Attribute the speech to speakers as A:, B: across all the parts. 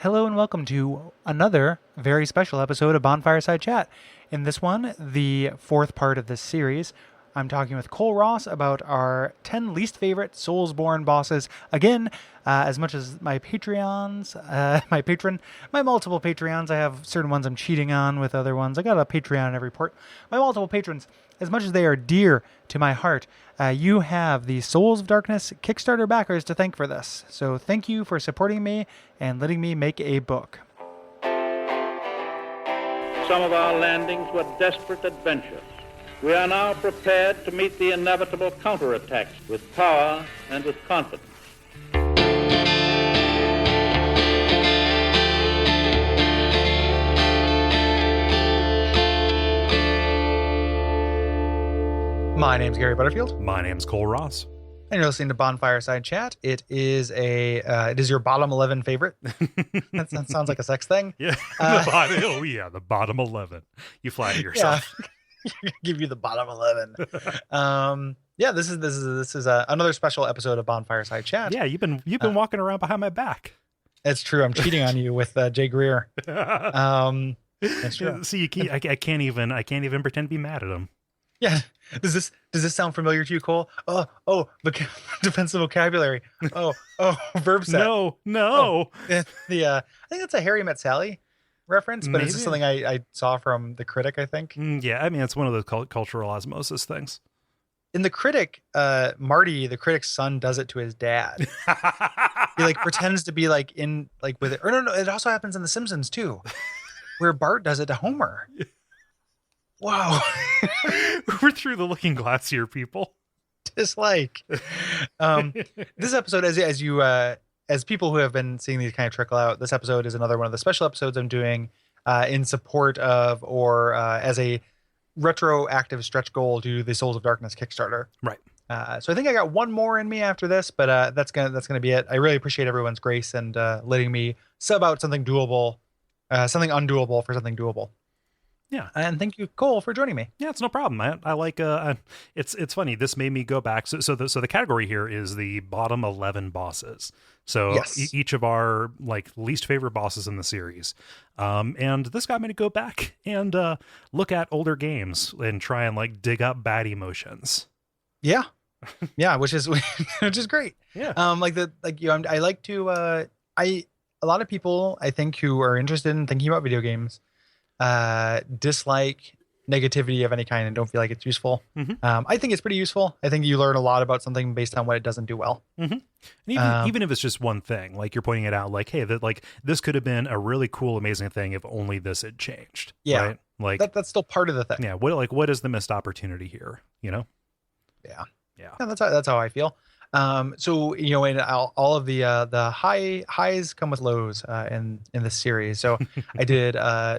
A: Hello and welcome to another very special episode of Bonfireside Chat. In this one, the fourth part of this series, I'm talking with Kole Ross about our 10 least favorite Soulsborne bosses. Again, as much as my Patreons, my multiple Patreons, I have certain ones I'm cheating on with other ones. I got a Patreon in every port. My multiple patrons, as much as they are dear to my heart, you have the Souls of Darkness Kickstarter backers to thank for this. So thank you for supporting me and letting me make a book.
B: Some of our landings were desperate adventures. We are now prepared to meet the inevitable counterattacks with power and with confidence.
A: My name's Gary Butterfield.
C: My name's Kole Ross.
A: And you're listening to Bonfireside Chat. It is your bottom 11 favorite. that sounds like a sex thing.
C: Yeah. The bottom 11. You flatter yourself.
A: Yeah. Give you the bottom 11. This is another special episode of Bonfireside Chat.
C: Yeah, you've been walking around behind my back.
A: It's true. I'm cheating on you with Jay Greer. That's true.
C: See, I can't even pretend to be mad at him.
A: Yeah. Does this sound familiar to you, Kole? Defensive vocabulary. Verb set.
C: No.
A: I think it's a Harry Met Sally reference, but
C: Maybe.
A: It's just something I saw from The Critic, I think.
C: Yeah, I mean, it's one of those cultural osmosis things.
A: In The Critic, Marty, the critic's son, does it to his dad. He pretends to be with it. Or no, it also happens in The Simpsons too, where Bart does it to Homer. Wow.
C: We're through the looking glass here, people.
A: This episode, as people who have been seeing these kind of trickle out, this episode is another one of the special episodes I'm doing in support of or as a retroactive stretch goal to the Souls of Darkness Kickstarter.
C: Right.
A: So I think I got one more in me after this, but that's gonna be it. I really appreciate everyone's grace and letting me sub out something doable, something undoable for something doable.
C: Yeah.
A: And thank you, Kole, for joining me.
C: Yeah, it's no problem. I like it's funny. This made me go back. So the category here is the bottom 11 bosses. So
A: yes.
C: Each of our least favorite bosses in the series. And this got me to go back and look at older games and try and dig up bad emotions.
A: Yeah. Yeah, which is great.
C: Yeah.
A: I like to a lot of people I think who are interested in thinking about video games dislike negativity of any kind and don't feel like it's useful.
C: Mm-hmm.
A: I think it's pretty useful. I think you learn a lot about something based on what it doesn't do well.
C: Mm-hmm. And even if it's just one thing, you're pointing it out, hey, that this could have been a really cool, amazing thing if only this had changed.
A: Yeah,
C: right?
A: That's still part of the thing.
C: Yeah. What is the missed opportunity here?
A: Yeah.
C: Yeah.
A: That's how I feel. So in all of the highs come with lows in this series. So I did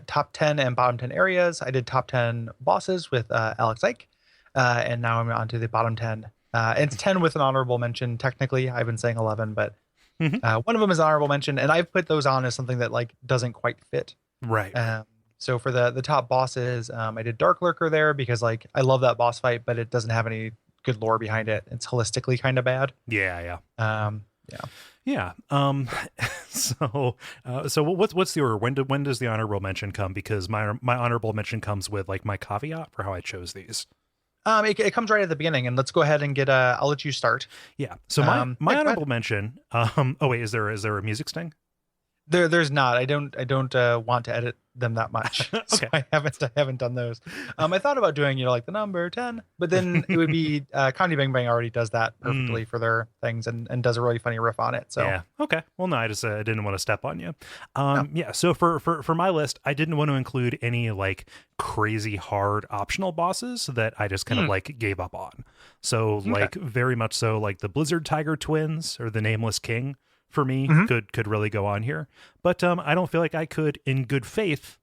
A: top 10 and bottom 10 areas. I did top 10 bosses with Alex Ike, and now I'm on to the bottom 10. It's 10 with an honorable mention. Technically, I've been saying 11, but one of them is an honorable mention, and I've put those on as something that doesn't quite fit.
C: Right.
A: So for the top bosses, I did Dark Lurker there because I love that boss fight, but it doesn't have any good lore behind it. It's holistically kind of bad.
C: Yeah.
A: Yeah.
C: So what's the order? When does the honorable mention come? Because my honorable mention comes with my caveat for how I chose these.
A: It comes right at the beginning, and let's go ahead and I'll let you start.
C: Yeah. So my honorable mention. Wait, is there a music sting?
A: There's not. I don't want to edit them that much.
C: Okay.
A: So I haven't done those. I thought about doing the number 10, but then it would be Condy Bang Bang already does that perfectly for their things and does a really funny riff on it. So
C: yeah. Okay. Well, no, I just didn't want to step on you.
A: No.
C: Yeah. So for my list, I didn't want to include any crazy hard optional bosses that I just kind of gave up on. So very much so the Blizzard Tiger Twins or the Nameless King. For me, could really go on here, but I don't feel like I could, in good faith,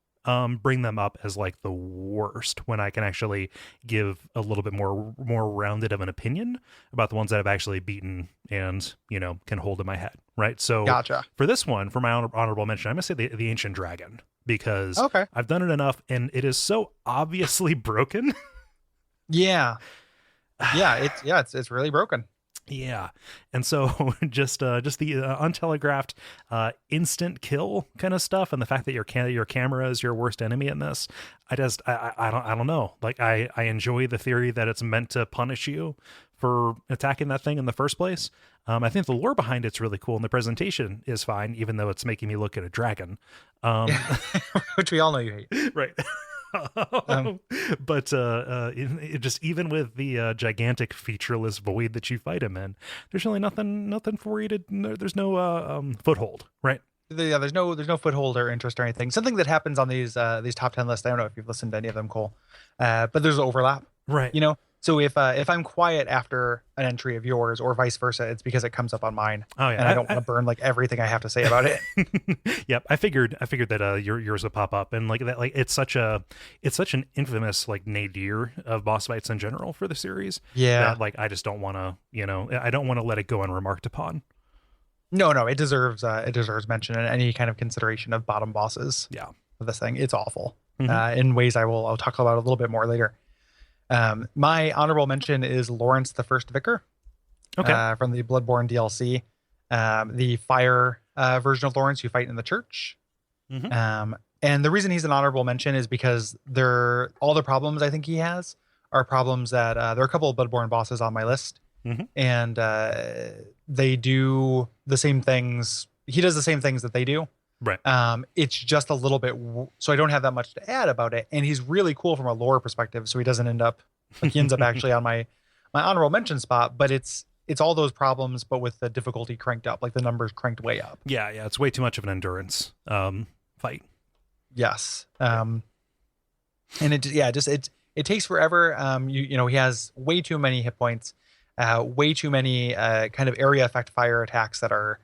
C: bring them up as the worst when I can actually give a little bit more rounded of an opinion about the ones that I've actually beaten and can hold in my head. Right. So
A: gotcha.
C: For this one, for my honorable mention, I'm gonna say the Ancient Dragon because I've done it enough and it is so obviously broken.
A: Yeah. It's really broken.
C: Yeah, and so just the untelegraphed instant kill kind of stuff, and the fact that your camera is your worst enemy in this, I don't know. Like I enjoy the theory that it's meant to punish you for attacking that thing in the first place. I think the lore behind it's really cool, and the presentation is fine, even though it's making me look at a dragon.
A: Yeah. Which we all know you hate.
C: Right. But it just even with the gigantic featureless void that you fight him in, there's really nothing for you to. There's no foothold, right?
A: Yeah, there's no foothold or interest or anything. Something that happens on these top 10 lists. I don't know if you've listened to any of them, Cole, but there's overlap.
C: Right.
A: You know, so if I'm quiet after an entry of yours or vice versa, it's because it comes up on mine.
C: Oh yeah,
A: and I don't want to burn like everything I have to say about it.
C: Yep, I figured that yours would pop up, and like that, like it's such an infamous like nadir of boss fights in general for the series.
A: Yeah,
C: that, like I just don't want to, I don't want to let it go unremarked upon.
A: No, it deserves mention and any kind of consideration of bottom bosses.
C: Yeah,
A: for this thing, it's awful in ways I'll talk about a little bit more later. My honorable mention is Lawrence the First Vicar.
C: Okay.
A: From the Bloodborne DLC, the fire version of Lawrence you fight in the church. And the reason he's an honorable mention is because all the problems I think he has are problems that there are a couple of Bloodborne bosses on my list, and they do the same things. He does the same things that they do.
C: Right.
A: It's just a little bit, so I don't have that much to add about it. And he's really cool from a lore perspective, so he doesn't end up he ends up actually on my honorable mention spot. But it's all those problems, but with the difficulty cranked up, like the numbers cranked way up.
C: Yeah, it's way too much of an endurance fight.
A: Yes. And it takes forever. He has way too many hit points, way too many kind of area effect fire attacks that are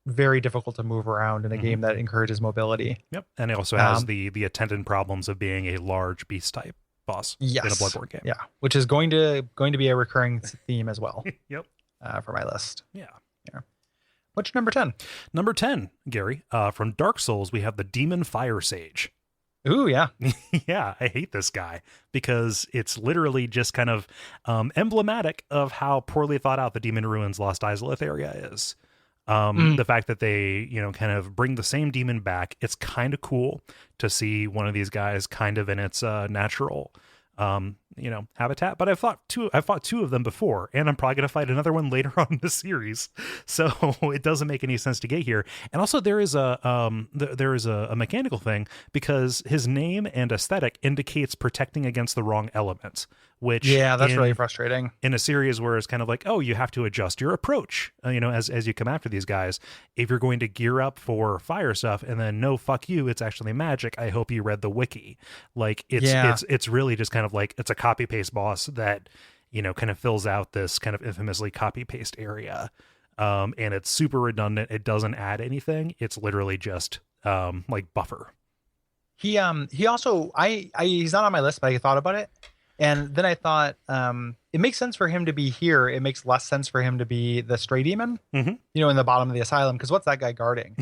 A: very difficult to move around in a game that encourages mobility.
C: Yep, and it also has the attendant problems of being a large beast type boss in a Bloodborne game.
A: Yeah, which is going to be a recurring theme as well.
C: Yep,
A: for my list.
C: Yeah.
A: What's number 10?
C: Number 10, Gary, from Dark Souls, we have the Demon Fire Sage.
A: Ooh, yeah.
C: Yeah, I hate this guy because it's literally just kind of emblematic of how poorly thought out the Demon Ruins Lost Izalith area is. The fact that they, kind of bring the same demon back, it's kind of cool to see one of these guys kind of in its natural, habitat. But I've fought two of them before, and I'm probably going to fight another one later on in the series. So it doesn't make any sense to get here. And also there is a mechanical thing because his name and aesthetic indicates protecting against the wrong element. Which
A: that's really frustrating
C: in a series where it's kind of like, oh, you have to adjust your approach, as you come after these guys. If you're going to gear up for fire stuff and then no, fuck you, it's actually magic. I hope you read the wiki. Like it's really just kind of like it's a copy paste boss that kind of fills out this kind of infamously copy paste area, and it's super redundant. It doesn't add anything. It's literally just like buffer.
A: He also he's not on my list, but I thought about it. And then I thought, it makes sense for him to be here. It makes less sense for him to be the stray demon, in the bottom of the asylum. Because what's that guy guarding?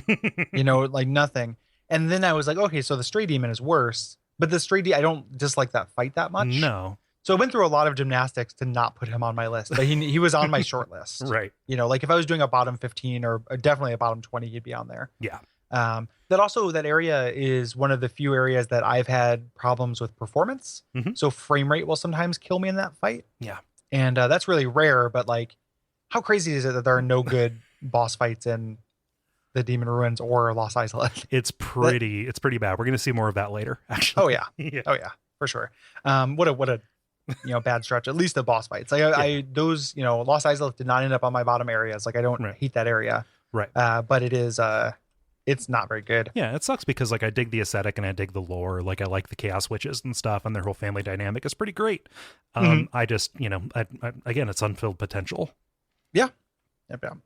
A: Like nothing. And then I was like, okay, so the stray demon is worse. But the stray I don't dislike that fight that much.
C: No.
A: So I went through a lot of gymnastics to not put him on my list. But he was on my short list.
C: Right.
A: Like if I was doing a bottom 15 or definitely a bottom 20, he'd be on there.
C: Yeah.
A: That area is one of the few areas that I've had problems with performance. So frame rate will sometimes kill me in that fight.
C: Yeah.
A: And that's really rare, but like how crazy is it that there are no good boss fights in the Demon Ruins or Lost Izalith?
C: It's pretty bad. We're going to see more of that later, actually.
A: Oh yeah. Oh yeah, for sure. What a bad stretch, at least the boss fights. Like those, Lost Izalith did not end up on my bottom areas. Like I don't hate that area.
C: Right.
A: But it is, it's not very good.
C: Yeah, it sucks because like I dig the aesthetic and I dig the lore. Like I like the Chaos Witches and stuff, and their whole family dynamic is pretty great. I just, again, it's unfilled potential.
A: Yeah. Yep.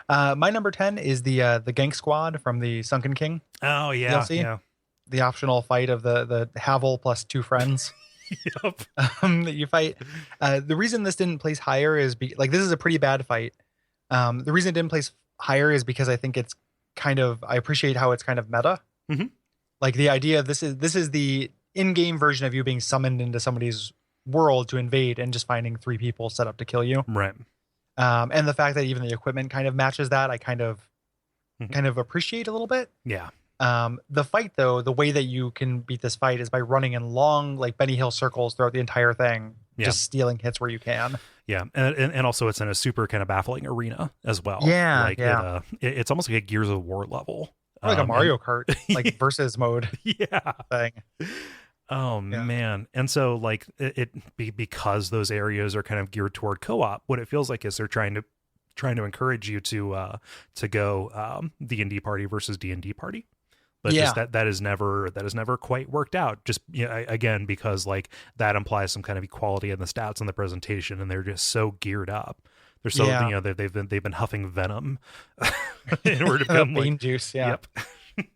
A: My number 10 is the Gank Squad from the Sunken King.
C: Oh yeah,
A: DLC.
C: Yeah.
A: The optional fight of the Havel plus 2 friends.
C: Yep.
A: That you fight. The reason this didn't place higher is this is a pretty bad fight. The reason it didn't place higher is because I think it's I appreciate how it's kind of meta. Like the idea of this is the in-game version of you being summoned into somebody's world to invade and just finding 3 people set up to kill you.
C: Right.
A: And the fact that even the equipment kind of matches that, I kind of appreciate a little bit.
C: Yeah.
A: The fight though, the way that you can beat this fight is by running in long, like Benny Hill circles throughout the entire thing, just stealing hits where you can.
C: Yeah, and also it's in a super kind of baffling arena as well.
A: Yeah,
C: like it's almost like a Gears of War level,
A: or like a Mario Kart like versus mode.
C: Yeah.
A: Thing.
C: Oh man, and so like because those areas are kind of geared toward co-op, what it feels like is they're trying to encourage you to go D&D party versus D&D party. But just that is never quite worked out. Just again, because like that implies some kind of equality in the stats and the presentation, and they're just so geared up. They're so they've been huffing venom in order to become
A: like juice. Yeah.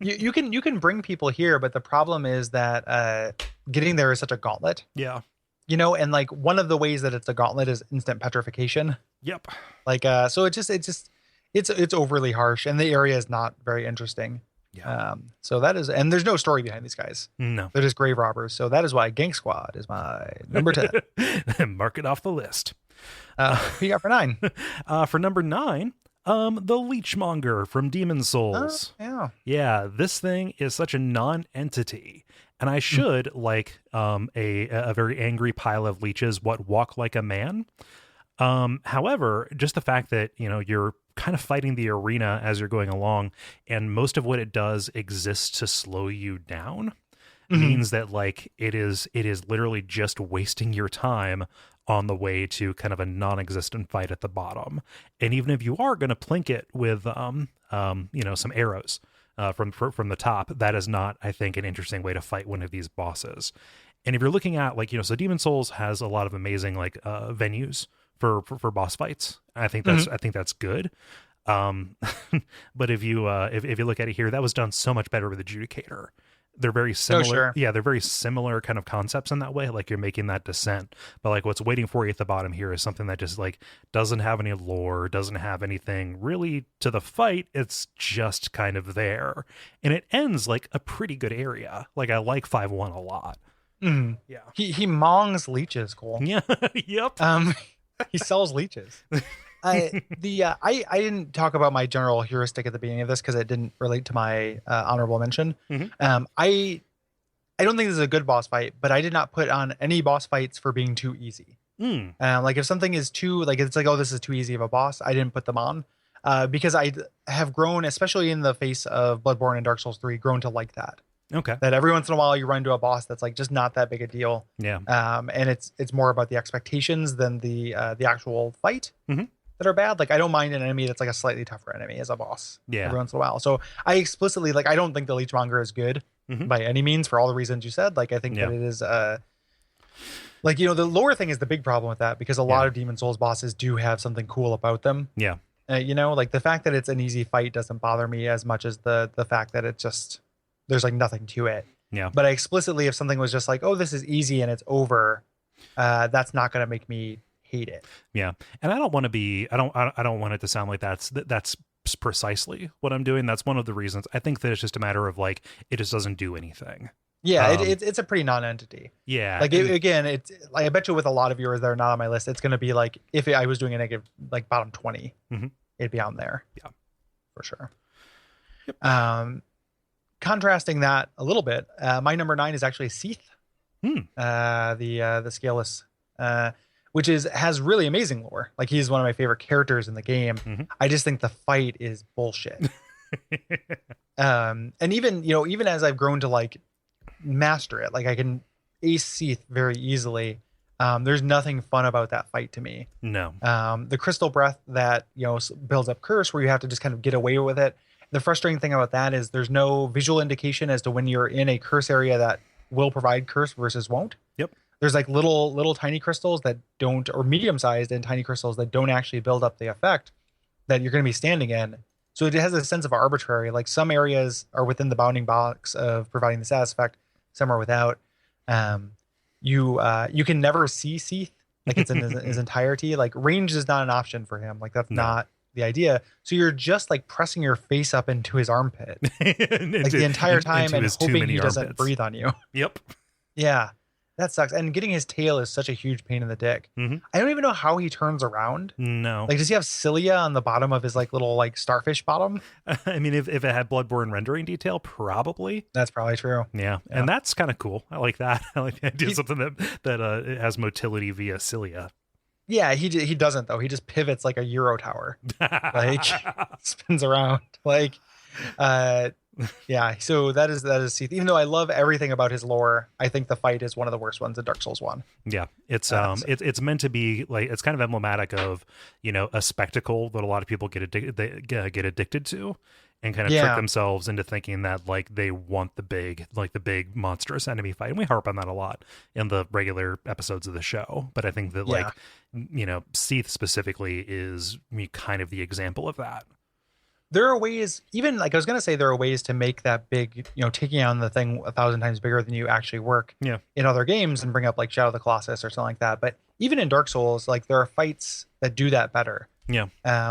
A: Yep. you can bring people here, but the problem is that getting there is such a gauntlet.
C: Yeah.
A: And like one of the ways that it's a gauntlet is instant petrification.
C: Yep.
A: Like so it's overly harsh, and the area is not very interesting.
C: Yeah.
A: So that is, and there's no story behind these guys.
C: No.
A: They're just grave robbers. So that is why Gang Squad is my number 10.
C: Mark it off the list.
A: Who you got for 9?
C: For number 9, the Leechmonger from Demon Souls. Yeah, this thing is such a non-entity. And I should, like a very angry pile of leeches, walk like a man. However, just the fact that, you're kind of fighting the arena as you're going along, and most of what it does exists to slow you down, means that like it is literally just wasting your time on the way to kind of a non-existent fight at the bottom. And even if you are going to plink it with some arrows from the top, that is not, I think, an interesting way to fight one of these bosses. And if you're looking at like, so Demon Souls has a lot of amazing like venues for boss fights. I think that's good. But if you look at it here, that was done so much better with Adjudicator. They're very similar.
A: Oh, sure.
C: Yeah, they're very similar kind of concepts in that way. Like you're making that descent, but like what's waiting for you at the bottom here is something that just like doesn't have any lore, doesn't have anything really to the fight. It's just kind of there, and it ends like a pretty good area. Like I like 5-1 a lot.
A: Mm. Yeah, he mongs leeches. Cool.
C: Yeah. Yep.
A: He sells leeches. I didn't talk about my general heuristic at the beginning of this because it didn't relate to my honorable mention.
C: Mm-hmm.
A: I don't think this is a good boss fight, but I did not put on any boss fights for being too easy. Like if something is too like it's like, oh, this is too easy of a boss, I didn't put them on because I have grown, especially in the face of Bloodborne and Dark Souls 3, grown to like that.
C: Okay.
A: That every once in a while you run into a boss that's like just not that big a deal.
C: Yeah.
A: And it's more about the expectations than the actual fight that are bad. Like I don't mind an enemy that's like a slightly tougher enemy as a boss.
C: Yeah.
A: Every once in a while. So I explicitly like I don't think the Leechmonger is good by any means for all the reasons you said. Like I think that it is like the lore thing is the big problem with that because a lot of Demon Souls bosses do have something cool about them.
C: Yeah.
A: Like the fact that it's an easy fight doesn't bother me as much as the fact that it just there's like nothing to it.
C: Yeah.
A: But I explicitly, if something was just like, oh, this is easy and it's over, that's not going to make me hate it.
C: Yeah. And I don't want to be, I don't want it to sound like that's precisely what I'm doing. That's one of the reasons. I think that it's just a matter of like, it just doesn't do anything.
A: Yeah. It's a pretty non-entity.
C: Yeah.
A: Like again, it's like, I bet you with a lot of viewers that are not on my list, it's going to be like, if I was doing a negative, like bottom 20, it'd be on there.
C: Yeah.
A: For sure.
C: Yep.
A: Contrasting that a little bit, my number 9 is actually Seath, the scaleless, which has really amazing lore. Like he's one of my favorite characters in the game. I just think the fight is bullshit. And even as I've grown to like master it, like I can ace Seath very easily. There's nothing fun about that fight to me.
C: No.
A: The crystal breath that builds up curse, where you have to just kind of get away with it. The frustrating thing about that is there's no visual indication as to when you're in a curse area that will provide curse versus won't.
C: Yep.
A: There's like little tiny crystals that don't, or medium sized and tiny crystals that don't actually build up the effect that you're going to be standing in. So it has a sense of arbitrary. Like some areas are within the bounding box of providing the status effect, some are without. You can never see Seath like it's in his entirety. Like range is not an option for him. Like that's not the idea. So you're just like pressing your face up into his armpit like the entire time and hoping he doesn't breathe on you.
C: Yep.
A: Yeah. That sucks. And getting his tail is such a huge pain in the dick.
C: Hmm.
A: I don't even know how he turns around.
C: No.
A: Like, does he have cilia on the bottom of his like little like starfish bottom?
C: I mean, if it had Bloodborne rendering detail, probably.
A: That's probably true.
C: Yeah.
A: Yeah.
C: And that's kind of cool. I like that. I like the idea of
A: He-
C: something that it has motility via cilia.
A: Yeah, he doesn't though. He just pivots like a Euro tower, like spins around. Like, yeah. So that is Seath. Even though I love everything about his lore, I think the fight is one of the worst ones in Dark Souls 1.
C: Yeah, it's
A: So-
C: it's meant to be like, it's kind of emblematic of, a spectacle that a lot of people get addicted to, and kind of trick
A: Yeah.
C: themselves into thinking that like they want the big monstrous enemy fight. And we harp on that a lot in the regular episodes of the show. But I think that
A: Yeah.
C: Seath specifically is kind of the example of that.
A: There are ways, even like I was gonna say, there are ways to make that big, taking on the thing 1,000 times bigger than you actually work
C: Yeah.
A: in other games and bring up like Shadow of the Colossus or something like that. But even in Dark Souls, like there are fights that do that better.
C: Yeah.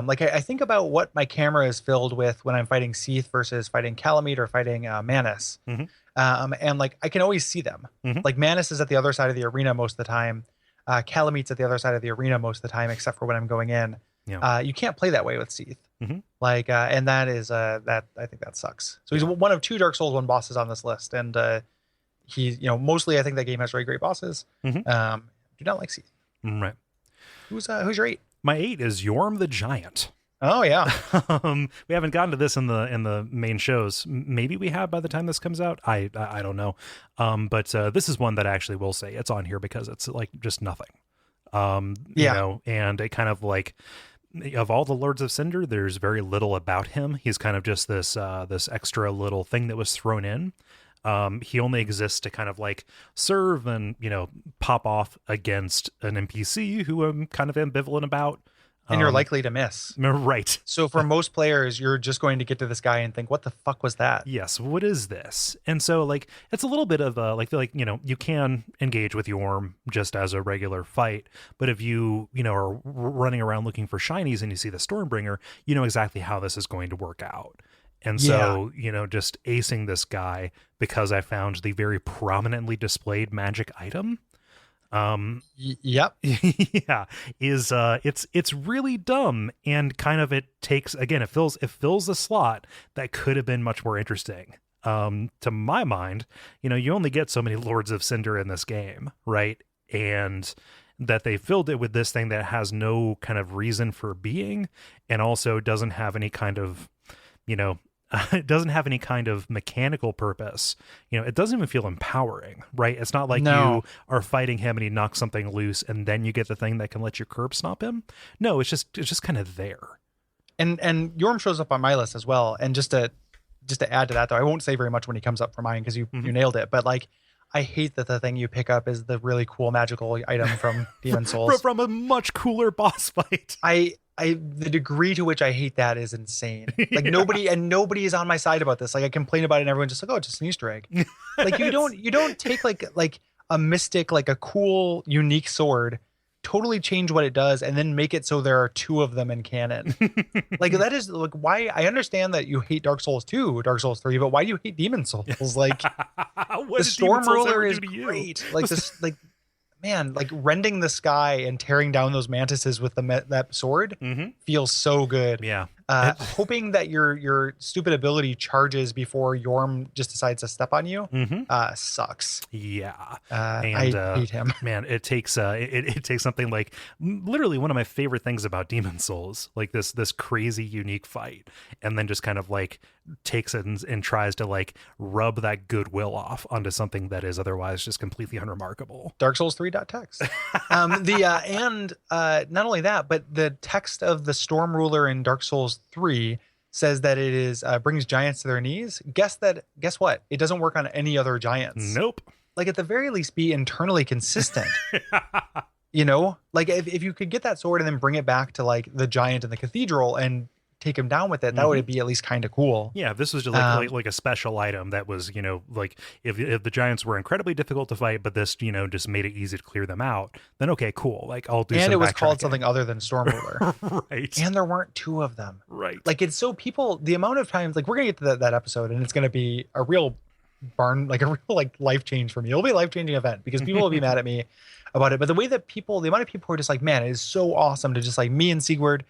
A: Like I think about what my camera is filled with when I'm fighting Seath versus fighting Calamite or fighting Manus.
C: Mhm.
A: And like I can always see them.
C: Mhm.
A: Like Manus is at the other side of the arena most of the time. Calamite's at the other side of the arena most of the time, except for when I'm going in.
C: Yeah.
A: You can't play that way with Seath.
C: Mhm.
A: Like, and that is that I think that sucks. So he's one of 2 Dark Souls 1 bosses on this list, and he's mostly I think that game has really great bosses.
C: Mhm.
A: Do not like Seath.
C: Right.
A: Who's your 8?
C: My 8 is Yorm the Giant.
A: Oh yeah.
C: We haven't gotten to this in the main shows. Maybe we have by the time this comes out. I don't know. But this is one that I actually will say it's on here because it's like just nothing. And it kind of like, of all the Lords of Cinder, there's very little about him. He's kind of just this extra little thing that was thrown in. He only exists to kind of like serve and pop off against an NPC who I'm kind of ambivalent about.
A: And you're likely to miss.
C: Right.
A: So for most players, you're just going to get to this guy and think, "What the fuck was that?"
C: Yes, what is this? And so like it's a little bit of you can engage with Yorm just as a regular fight, but if you are running around looking for shinies and you see the Stormbringer, you know exactly how this is going to work out. And so, just acing this guy because I found the very prominently displayed magic item.
A: Yep.
C: Yeah, is it's really dumb, and kind of it fills a slot that could have been much more interesting. To my mind, you only get so many Lords of Cinder in this game, right? And that they filled it with this thing that has no kind of reason for being, and also doesn't have any kind of, it doesn't have any kind of mechanical purpose. It doesn't even feel empowering, right? It's not like you are fighting him and he knocks something loose and then you get the thing that can let you curb stomp him. No, it's just kind of there.
A: And Yorm shows up on my list as well. And just to add to that, though, I won't say very much when he comes up for mine because you nailed it. But like, I hate that the thing you pick up is the really cool magical item from Demon Souls.
C: From a much cooler boss fight.
A: The degree to which I hate that is insane. Like nobody is on my side about this. Like I complain about it and everyone's just like, "Oh, it's just an Easter egg." Like you don't take like a mystic, like a cool, unique sword, totally change what it does, and then make it so there are 2 of them in canon. Like that is like why I understand that you hate Dark Souls 2, Dark Souls 3, but why do you hate Demon Souls? Like the Storm Ruler is great. Like this, like man, like rending the sky and tearing down those mantises with that sword feels so good.
C: Yeah.
A: Hoping that your stupid ability charges before Yorm just decides to step on you sucks.
C: Yeah.
A: I hate him.
C: Man, it takes it takes something like literally one of my favorite things about Demon Souls, like this crazy unique fight, and then just kind of like takes it and tries to like rub that goodwill off onto something that is otherwise just completely unremarkable.
A: Dark Souls 3.text. And not only that, but the text of the Storm Ruler in Dark Souls 3 says that it is brings giants to their knees. Guess what? It doesn't work on any other giants.
C: Nope.
A: Like at the very least, be internally consistent. Like if you could get that sword and then bring it back to like the giant in the cathedral and take him down with it, that would be at least kind of cool.
C: Yeah, if this was just like a special item that was, like if the giants were incredibly difficult to fight, but this, just made it easy to clear them out, then okay, cool. Like I'll do.
A: And it was called something other than Storm Ruler.
C: Right.
A: And there weren't 2 of them.
C: Right.
A: Like it's so the amount of times, like we're gonna get to that episode and it's gonna be a real like a real like life change for me. It'll be a life changing event because people will be mad at me about it. But the way that the amount of people who are just like, man, it is so awesome to just like me and Sigurd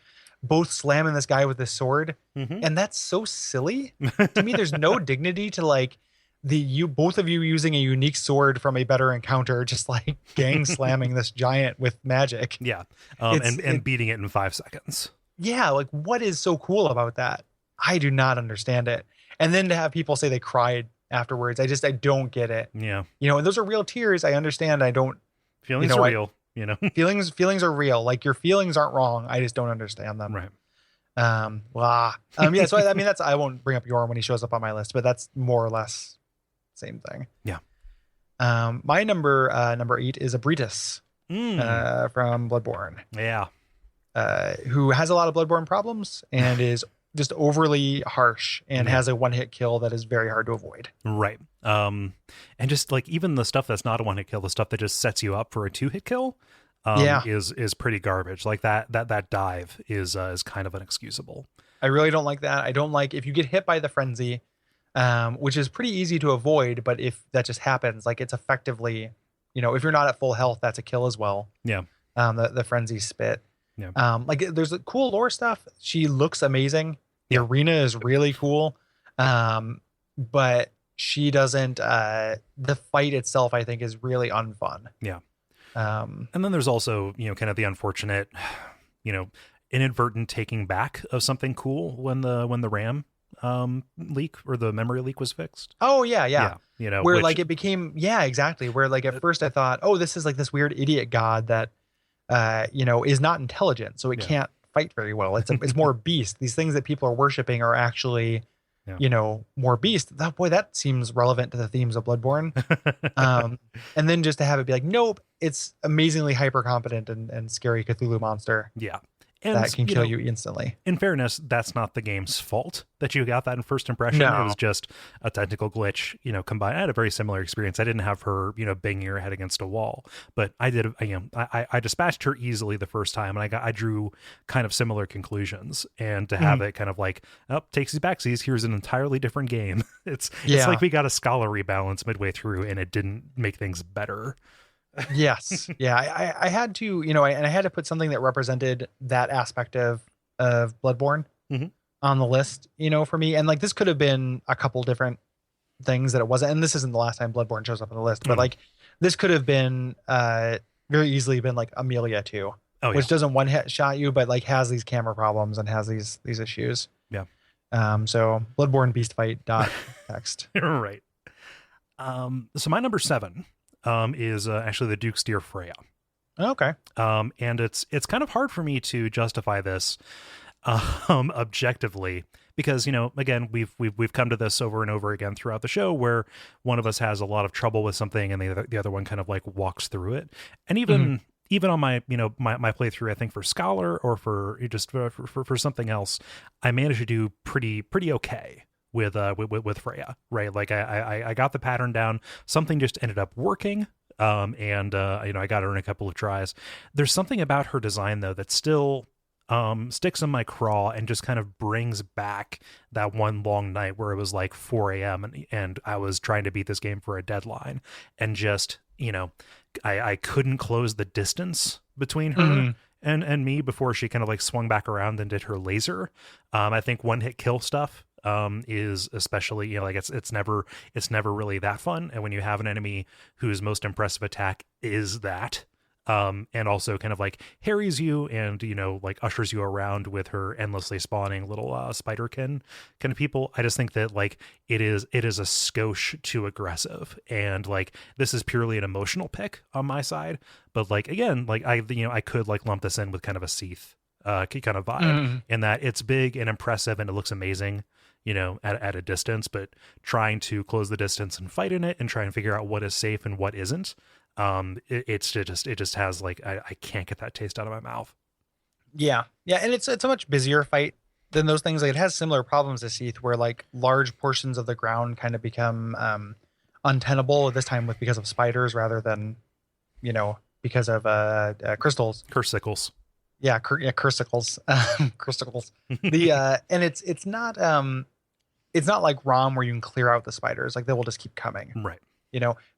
A: both slamming this guy with this sword.
C: Mhm.
A: And that's so silly to me. There's no dignity to like both of you using a unique sword from a better encounter, just like gang slamming this giant with magic.
C: Yeah.
A: It's
C: And beating it in 5 seconds.
A: Yeah, like what is so cool about that? I do not understand it. And then to have people say they cried afterwards, I don't get it.
C: Yeah.
A: And those are real tears. I understand. I don't.
C: Feelings are real,
A: Feelings are real. Like your feelings aren't wrong. I just don't understand them.
C: Right.
A: Yeah. So I mean, I won't bring up Yorm when he shows up on my list, but that's more or less same thing.
C: Yeah.
A: My number 8 is Abritus from Bloodborne.
C: Yeah.
A: Who has a lot of Bloodborne problems and is just overly harsh and has a one-hit kill that is very hard to avoid.
C: Right. And just like even the stuff that's not a one-hit kill, the stuff that just sets you up for a 2-hit kill, is pretty garbage. Like that dive is kind of inexcusable.
A: I really don't like that. I don't like if you get hit by the frenzy, which is pretty easy to avoid, but if that just happens, like it's effectively, if you're not at full health, that's a kill as well.
C: Yeah.
A: The frenzy spit.
C: Yeah.
A: Like there's cool lore stuff. She looks amazing. The arena is really cool. But she doesn't, the fight itself, I think, is really unfun.
C: Yeah. And then there's also, kind of the unfortunate, inadvertent taking back of something cool when the RAM leak or the memory leak was fixed.
A: Oh yeah. Where like it became, exactly. Where like at first I thought, oh, this is like this weird idiot god that, is not intelligent, so it can't fight very well. It's more beast. These things that people are worshiping are actually, more beast. That seems relevant to the themes of Bloodborne. And then just to have it be like, nope, it's amazingly hyper competent and scary Cthulhu monster.
C: Yeah. And,
A: that can kill you instantly.
C: In fairness, that's not the game's fault that you got that in first impression.
A: No.
C: It was just a technical glitch, combined. I had a very similar experience. I didn't have her, banging her head against a wall, but I did, I dispatched her easily the first time, and I drew kind of similar conclusions. And to have it kind of like, takesies backsies, here's an entirely different game. It's like we got a scholar rebalance midway through, and it didn't make things better.
A: Yes. Yeah. I had to, I had to put something that represented that aspect of Bloodborne on the list, for me. And like, this could have been a couple different things that it wasn't. And this isn't the last time Bloodborne shows up on the list, but like this could have been, very easily been like Amelia too, which doesn't one hit shot you, but like has these camera problems and has these issues.
C: Yeah.
A: So Bloodborne beast fight dot text.
C: Right. So my number 7 is actually the Duke's Deer Freya.
A: Okay.
C: And it's kind of hard for me to justify this objectively because, again, we've come to this over and over again throughout the show where one of us has a lot of trouble with something and the other one kind of like walks through it. And even on my, my playthrough, I think for Scholar or for just for something else, I managed to do pretty okay with Freya, right? Like I got the pattern down. Something just ended up working. And I got her in a couple of tries. There's something about her design though that still sticks in my craw and just kind of brings back that one long night where it was like 4 a.m. and I was trying to beat this game for a deadline and just, I couldn't close the distance between her and me before she kind of like swung back around and did her laser. I think one hit kill stuff is especially, like it's never really that fun. And when you have an enemy whose most impressive attack is that, and also kind of like harries you and, like ushers you around with her endlessly spawning little spiderkin kind of people. I just think that like it is a skosh too aggressive. And like this is purely an emotional pick on my side. But like, again, like I could like lump this in with kind of a Seath kind of vibe in that it's big and impressive and it looks amazing, at a distance, but trying to close the distance and fight in it and try and figure out what is safe and what isn't. It just has like, I can't get that taste out of my mouth.
A: Yeah. And it's a much busier fight than those things. Like it has similar problems to Seath where like large portions of the ground kind of become, untenable this time because of spiders rather than, because of, crystals.
C: Cursicles.
A: Cursicles. Cursicles. And it's not it's not like ROM where you can clear out the spiders. Like they will just keep coming.
C: Right.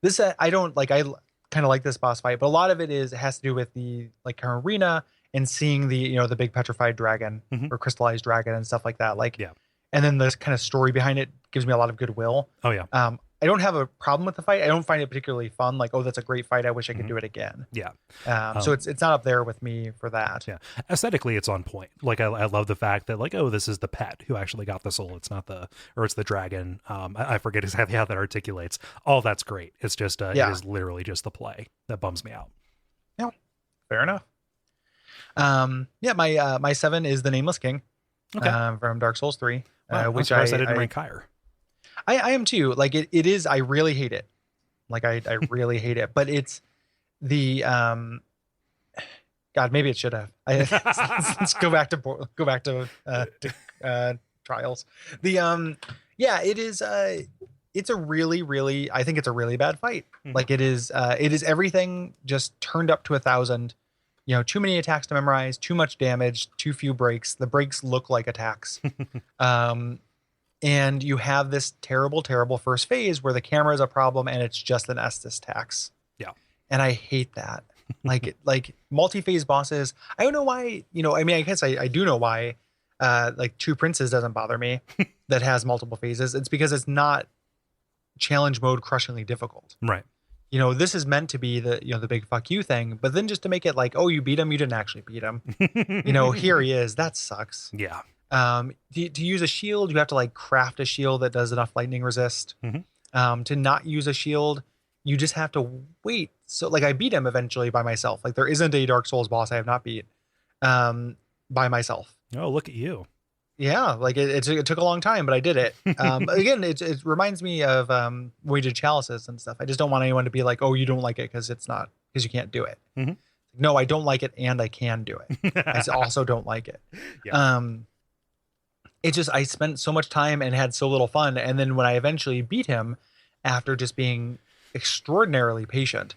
A: This I don't like. I kind of like this boss fight, but a lot of it has to do with the like arena and seeing the big petrified dragon
C: Mhm.
A: or crystallized dragon and stuff like that. Like,
C: Yeah.
A: and then the kind of story behind it gives me a lot of goodwill.
C: Oh yeah.
A: I don't have a problem with the fight. I don't find it particularly fun. Like, oh, that's a great fight. I wish I could
C: Mhm.
A: do it again.
C: Yeah.
A: So it's not up there with me for that.
C: Yeah. Aesthetically, it's on point. Like I love the fact that like, oh, this is the pet who actually got the soul. It's not it's the dragon. I forget exactly how that articulates. All that's great. It's just it is literally just the play that bums me out.
A: Yeah, fair enough. My 7 is the Nameless King.
C: Okay.
A: From Dark Souls 3.
C: Wow,
A: Which
C: I didn't rank higher.
A: I am too. Like it is. I really hate it. Like I really hate it. But it's the God. Maybe it should have. Let's go back to trials. It is. It's a really. I think it's a really bad fight.
C: Mhm.
A: Like it is. It is everything just turned up to 1,000. Too many attacks to memorize. Too much damage. Too few breaks. The breaks look like attacks. And you have this terrible first phase where the camera is a problem and it's just an Estus tax.
C: Yeah.
A: And I hate that. like multi-phase bosses. I don't know why, I guess I do know why like Two Princes doesn't bother me that has multiple phases. It's because it's not challenge mode crushingly difficult.
C: Right.
A: This is meant to be the big fuck you thing, but then just to make it like, oh, you beat him, you didn't actually beat him. Here he is. That sucks.
C: Yeah.
A: To use a shield, you have to like craft a shield that does enough lightning resist.
C: Mhm.
A: To not use a shield, you just have to wait. So like I beat him eventually by myself. Like there isn't a Dark Souls boss I have not beat by myself.
C: Oh, look at you.
A: Yeah, like it took a long time, but I did it. Again, it reminds me of when we did chalices and stuff. I just don't want anyone to be like, oh, you don't like it because you can't do it.
C: Mhm.
A: No, I don't like it and I can do it. I also don't like it.
C: Yeah.
A: I spent so much time and had so little fun. And then when I eventually beat him after just being extraordinarily patient,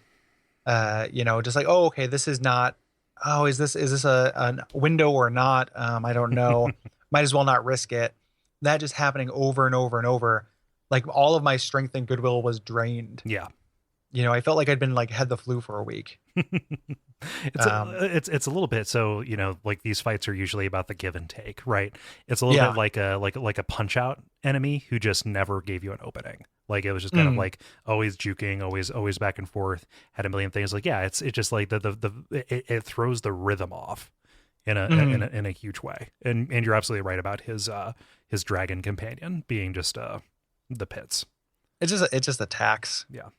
A: just like, oh, okay, this is not, oh, is this a window or not? I don't know. Might as well not risk it. That just happening over and over and over. Like all of my strength and goodwill was drained.
C: Yeah.
A: I felt like I'd been like had the flu for a week.
C: It's a little bit so like these fights are usually about the give and take, right? It's a little bit like a punch out enemy who just never gave you an opening. Like it was just kind of like always juking, always back and forth, had a million things. Like it's just like it throws the rhythm off in a huge way. And you're absolutely right about his dragon companion being just the pits.
A: It's just a tax.
C: Yeah.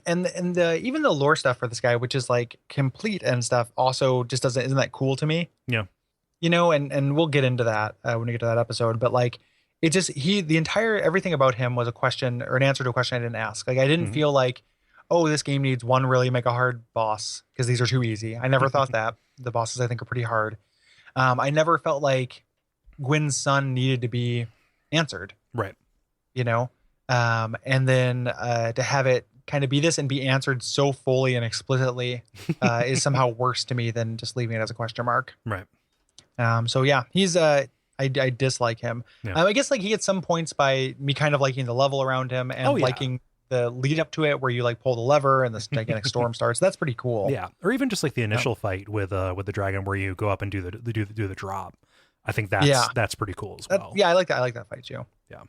A: And even the lore stuff for this guy, which is like complete and stuff, also just isn't that cool to me.
C: Yeah.
A: And we'll get into that when we get to that episode. But like it just everything about him was a question or an answer to a question I didn't ask. Like I didn't feel like, oh, this game needs one really mega hard boss because these are too easy. I never thought that. The bosses I think are pretty hard. I never felt like Gwyn's son needed to be answered.
C: Right.
A: And then to have it kind of be this and be answered so fully and explicitly is somehow worse to me than just leaving it as a question mark.
C: Right.
A: So yeah, he's I dislike him.
C: Yeah.
A: I guess like he gets some points by me kind of liking the level around him and liking the lead up to it where you like pull the lever and this gigantic storm starts. That's pretty cool.
C: Yeah. Or even just like the initial fight with the dragon where you go up and do the drop. I think that's pretty cool as well.
A: I like that. I like that fight too.
C: Yeah.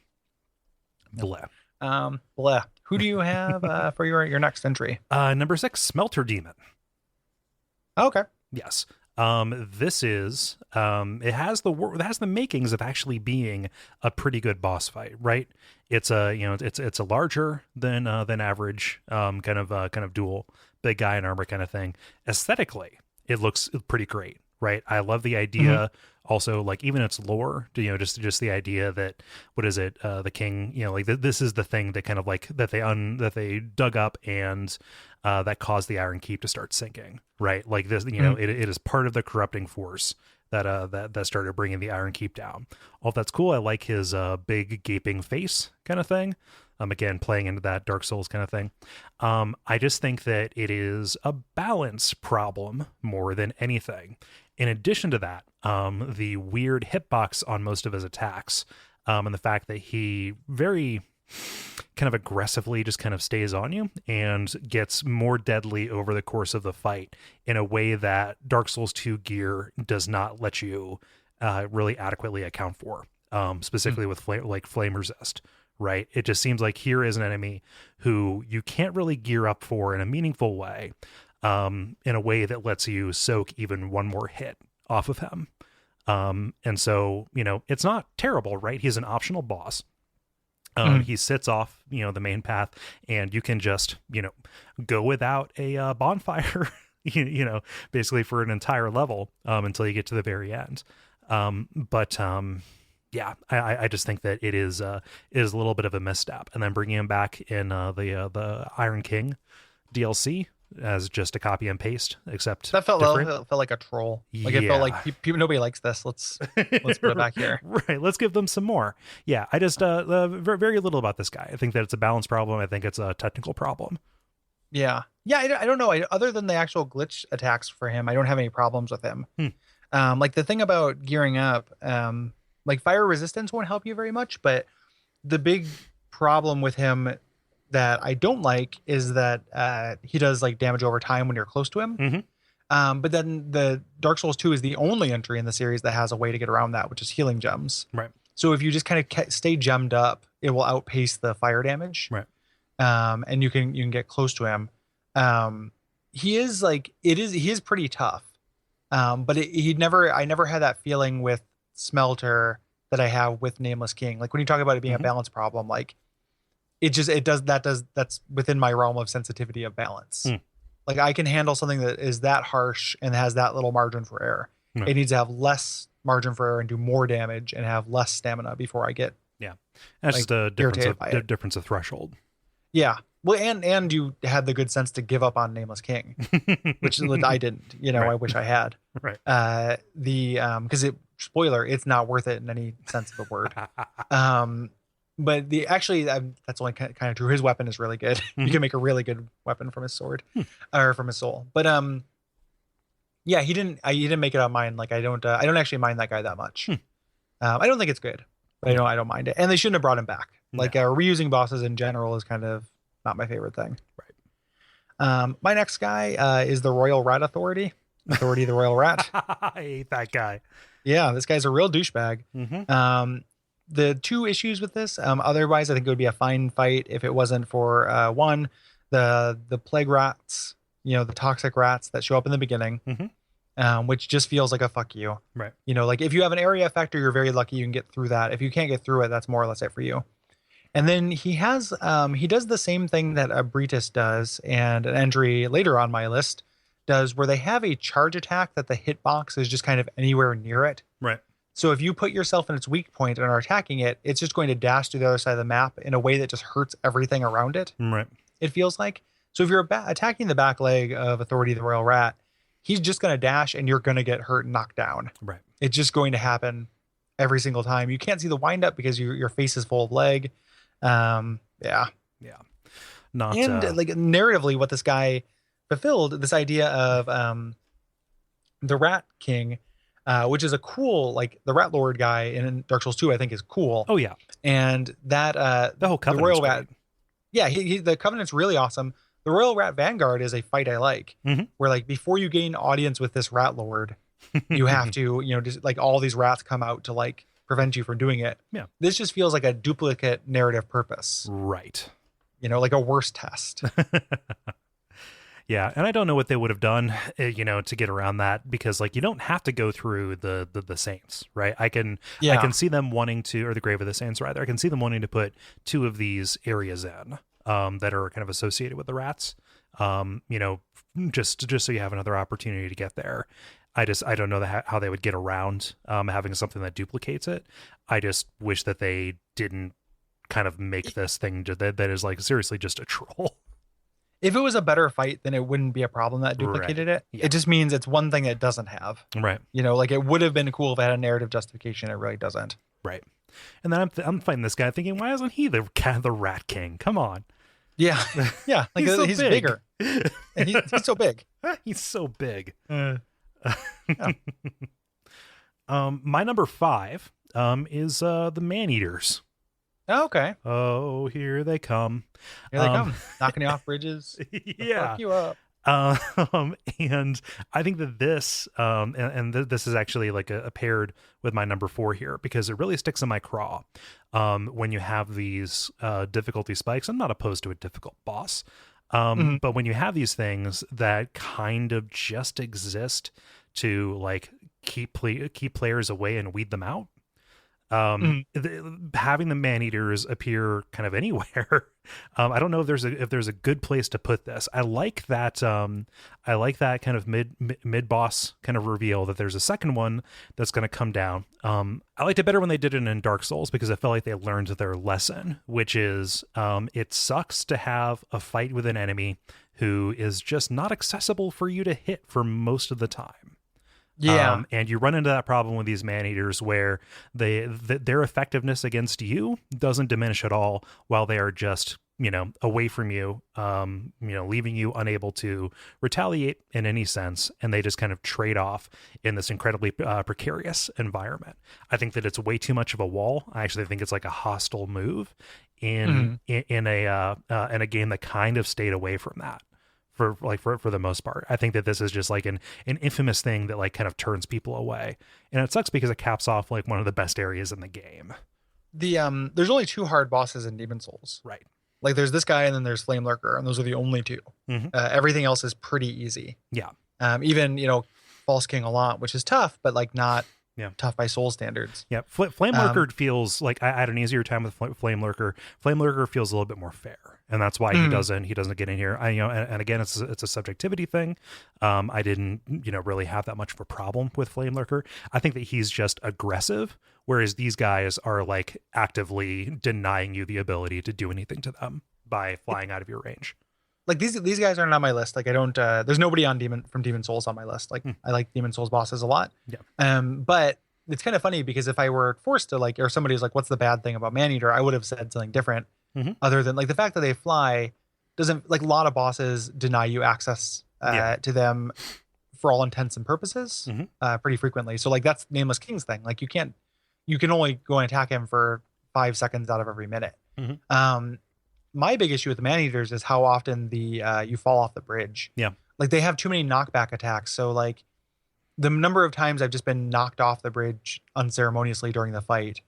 C: Bleh.
A: Bleh. Who do you have for your next entry?
C: Number 6, Smelter Demon.
A: Oh, okay.
C: Yes. This is it has the makings of actually being a pretty good boss fight, right? It's a larger than average kind of dual big guy in armor kind of thing. Aesthetically, it looks pretty great, right? I love the idea. Also, like even its lore, just the idea that what is it? The king, like this is the thing that kind of like that they dug up and that caused the Iron Keep to start sinking, right? Like this, it is part of the corrupting force that started bringing the Iron Keep down. All that's cool. I like his big gaping face kind of thing. Again, playing into that Dark Souls kind of thing. I just think that it is a balance problem more than anything. In addition to that, the weird hitbox on most of his attacks And the fact that he very kind of aggressively just kind of stays on you and gets more deadly over the course of the fight in a way that Dark Souls 2 gear does not let you really adequately account for, specifically with flame resist, right? It just seems like here is an enemy who you can't really gear up for in a meaningful way, in a way that lets you soak even one more hit off of him. And so, it's not terrible, right? He's an optional boss. He sits off, the main path, and you can just, go without a bonfire, basically for an entire level, until you get to the very end. Yeah, I just think that it is a little bit of a misstep. And then bringing him back in the Iron King DLC as just a copy and paste, except
A: that felt
C: different.
A: felt like a troll. Like it felt like people, nobody likes this. Let's put it back here.
C: Right. Let's give them some more. Yeah. I just very little about this guy. I think that it's a balance problem. I think it's a technical problem.
A: Yeah. I don't know. Other than the actual glitch attacks for him, I don't have any problems with him. Like the thing about gearing up, like fire resistance won't help you very much, but the big problem with him that I don't like is that he does like damage over time when you're close to him. But then the Dark Souls 2 is the only entry in the series that has a way to get around that, which is healing gems.
C: Right.
A: So if you just kind of stay gemmed up, it will outpace the fire damage.
C: Right.
A: And you can get close to him. He is pretty tough. But I never had that feeling with Smelter that I have with Nameless King. Like when you talk about it being a balance problem, like that's within my realm of sensitivity of balance. Like I can handle something that is that harsh and has that little margin for error. It needs to have less margin for error and do more damage and have less stamina before I get
C: that's
A: like,
C: just a difference of throreshold.
A: Yeah. Well, and you had the good sense to give up on Nameless King, which I didn't. Right. I wish I had.
C: Right.
A: Because spoiler, it's not worth it in any sense of the word. But that's only kind of true. His weapon is really good. You can make a really good weapon from his sword or from his soul. But yeah, he didn't make it on mine. Like I don't actually mind that guy that much. I don't think it's good, but I don't mind it. And they shouldn't have brought him back. Like reusing bosses in general is kind of not my favorite thing.
C: Right.
A: My next guy is the Royal Rat Authority the Royal Rat.
C: I hate that guy.
A: Yeah, this guy's a real douchebag. The two issues with this, otherwise I think it would be a fine fight if it wasn't for one, the plague rats, the toxic rats that show up in the beginning, which just feels like a fuck you.
C: Right.
A: Like if you have an area effector, you're very lucky you can get through that. If you can't get through it, that's more or less it for you. And then he does the same thing that a Bretis does, and an entry later on my list does, where they have a charge attack that the hitbox is just kind of anywhere near it.
C: Right.
A: So if you put yourself in its weak point and are attacking it, it's just going to dash to the other side of the map in a way that just hurts everything around it.
C: Right.
A: It feels like. So if you're attacking the back leg of Authority the Royal Rat, he's just going to dash and you're going to get hurt and knocked down.
C: Right. It's
A: just going to happen every single time. You can't see the wind up because your face is full of leg. Yeah.
C: Not
A: like narratively, what this guy fulfilled, this idea of the Rat King, which is a cool, like the Rat Lord guy in Dark Souls 2, I think is cool.
C: Oh yeah.
A: And that
C: the whole Covenant,
A: the Royal Rat, yeah, the Covenant's really awesome. The Royal Rat Vanguard is a fight I like, where like before you gain audience with this Rat Lord, you have to, just like all these rats come out to like prevent you from doing it.
C: Yeah.
A: This just feels like a duplicate narrative purpose.
C: Right.
A: Like a worse test.
C: Yeah, and I don't know what they would have done, to get around that, because like you don't have to go through the Saints, right? I can see them wanting to, or the Grave of the Saints rather. I can see them wanting to put two of these areas in that are kind of associated with the rats. Just so you have another opportunity to get there. I don't know how they would get around having something that duplicates it. I just wish that they didn't kind of make this thing that is like seriously just a troll.
A: If it was a better fight, then it wouldn't be a problem that duplicated it. Yeah. It just means it's one thing it doesn't have.
C: Right.
A: Like it would have been cool if it had a narrative justification. It really doesn't.
C: Right. And then I'm fighting this guy thinking, why isn't he the Rat King? Come on.
A: Yeah. Yeah. Like he's bigger. And he's so big.
C: He's so big. Yeah. My number 5 is the man-eaters.
A: Oh, okay.
C: Oh, here they come.
A: Here they come, knocking you off bridges.
C: Yeah.
A: Fuck you up.
C: And I think that this, this is actually like a paired with my number 4 here, because it really sticks in my craw. When you have these difficulty spikes, I'm not opposed to a difficult boss. But when you have these things that kind of just exist to like keep players away and weed them out, having the man-eaters appear kind of anywhere. I don't know if there's a good place to put this. I like that kind of mid boss kind of reveal that there's a second one that's going to come down. I liked it better when they did it in Dark Souls, because I felt like they learned their lesson, which is it sucks to have a fight with an enemy who is just not accessible for you to hit for most of the time.
A: Yeah.
C: And you run into that problem with these man-eaters where their effectiveness against you doesn't diminish at all while they are just, away from you, leaving you unable to retaliate in any sense. And they just kind of trade off in this incredibly precarious environment. I think that it's way too much of a wall. I actually think it's like a hostile move in a game that kind of stayed away from that. For the most part, I think that this is just like an infamous thing that like kind of turns people away, and it sucks because it caps off like one of the best areas in the game.
A: There's only 2 hard bosses in Demon Souls,
C: Right?
A: Like there's this guy and then there's Flame Lurker, and those are the only 2. Everything else is pretty easy.
C: Yeah.
A: Even False King a lot, which is tough, but like not tough by Soul standards.
C: Yeah, Flame Lurker feels like I had an easier time with Flame Lurker. Flame Lurker feels a little bit more fair, and that's why he doesn't get in here. And again, it's a subjectivity thing. I didn't really have that much of a problem with Flame Lurker. I think that he's just aggressive, whereas these guys are like actively denying you the ability to do anything to them by flying out of your range.
A: Like these guys aren't on my list. Like I don't. There's nobody on Demon Souls on my list. Like I like Demon Souls bosses a lot.
C: Yeah.
A: But it's kind of funny because if I were forced to or somebody's like, "What's the bad thing about Maneater?" I would have said something different, other than like the fact that they fly doesn't like a lot of bosses deny you access to them for all intents and purposes pretty frequently. So like that's Nameless King's thing. Like you can only go and attack him for 5 seconds out of every minute. My big issue with the man-eaters is how often you fall off the bridge.
C: Yeah.
A: Like they have too many knockback attacks. So like the number of times I've just been knocked off the bridge unceremoniously during the fight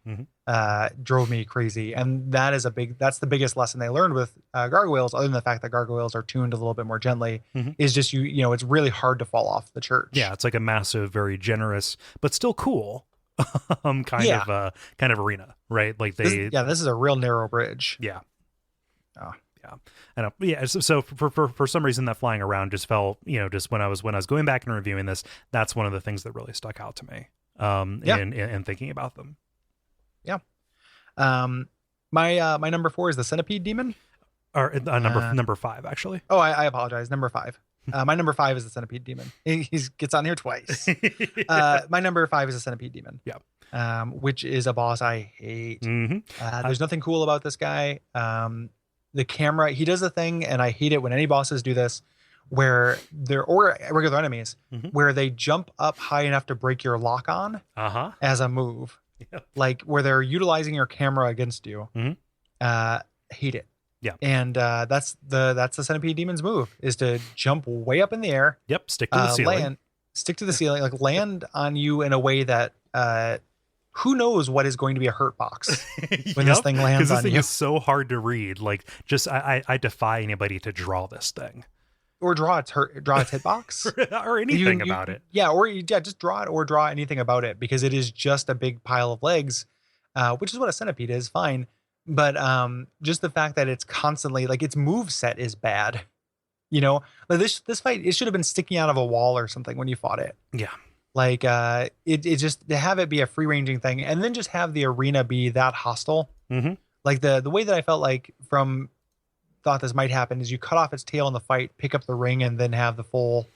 A: drove me crazy. And that's the biggest lesson they learned with gargoyles, other than the fact that gargoyles are tuned a little bit more gently, is just it's really hard to fall off the church.
C: Yeah, it's like a massive, very generous, but still cool kind of arena, right? Like this
A: is a real narrow bridge.
C: Yeah.
A: Oh.
C: Yeah. And so for some reason that flying around just felt, just when I was going back and reviewing this, that's one of the things that really stuck out to me. In thinking about them.
A: Yeah. My number 4 is the Centipede Demon.
C: Or number 5 actually.
A: Oh, I apologize. Number 5. My number 5 is the Centipede Demon. He gets on here twice. My number 5 is the Centipede Demon.
C: Yeah.
A: Which is a boss I hate. There's nothing cool about this guy. The camera, he does a thing, and I hate it when any bosses do this, where or regular enemies, where they jump up high enough to break your lock on as a move.
C: Yep.
A: Like where they're utilizing your camera against you. Hate it.
C: Yeah.
A: And that's the Centipede Demon's move, is to jump way up in the air.
C: Yep. Stick to the ceiling.
A: Stick to the ceiling, like land on you in a way that who knows what is going to be a hurt box when this thing lands on you.
C: Because this thing is so hard to read. Like, just I defy anybody to draw this thing.
A: Or draw its hitbox.
C: Or anything about it.
A: Yeah, just draw it or draw anything about it, because it is just a big pile of legs, which is what a centipede is, fine. But just the fact that it's constantly, like, its move set is bad. Like this fight, it should have been sticking out of a wall or something when you fought it.
C: Yeah.
A: Like it just to have it be a free ranging thing, and then just have the arena be that hostile. Like the way that I felt like thought this might happen is you cut off its tail in the fight, pick up the ring, and then have the full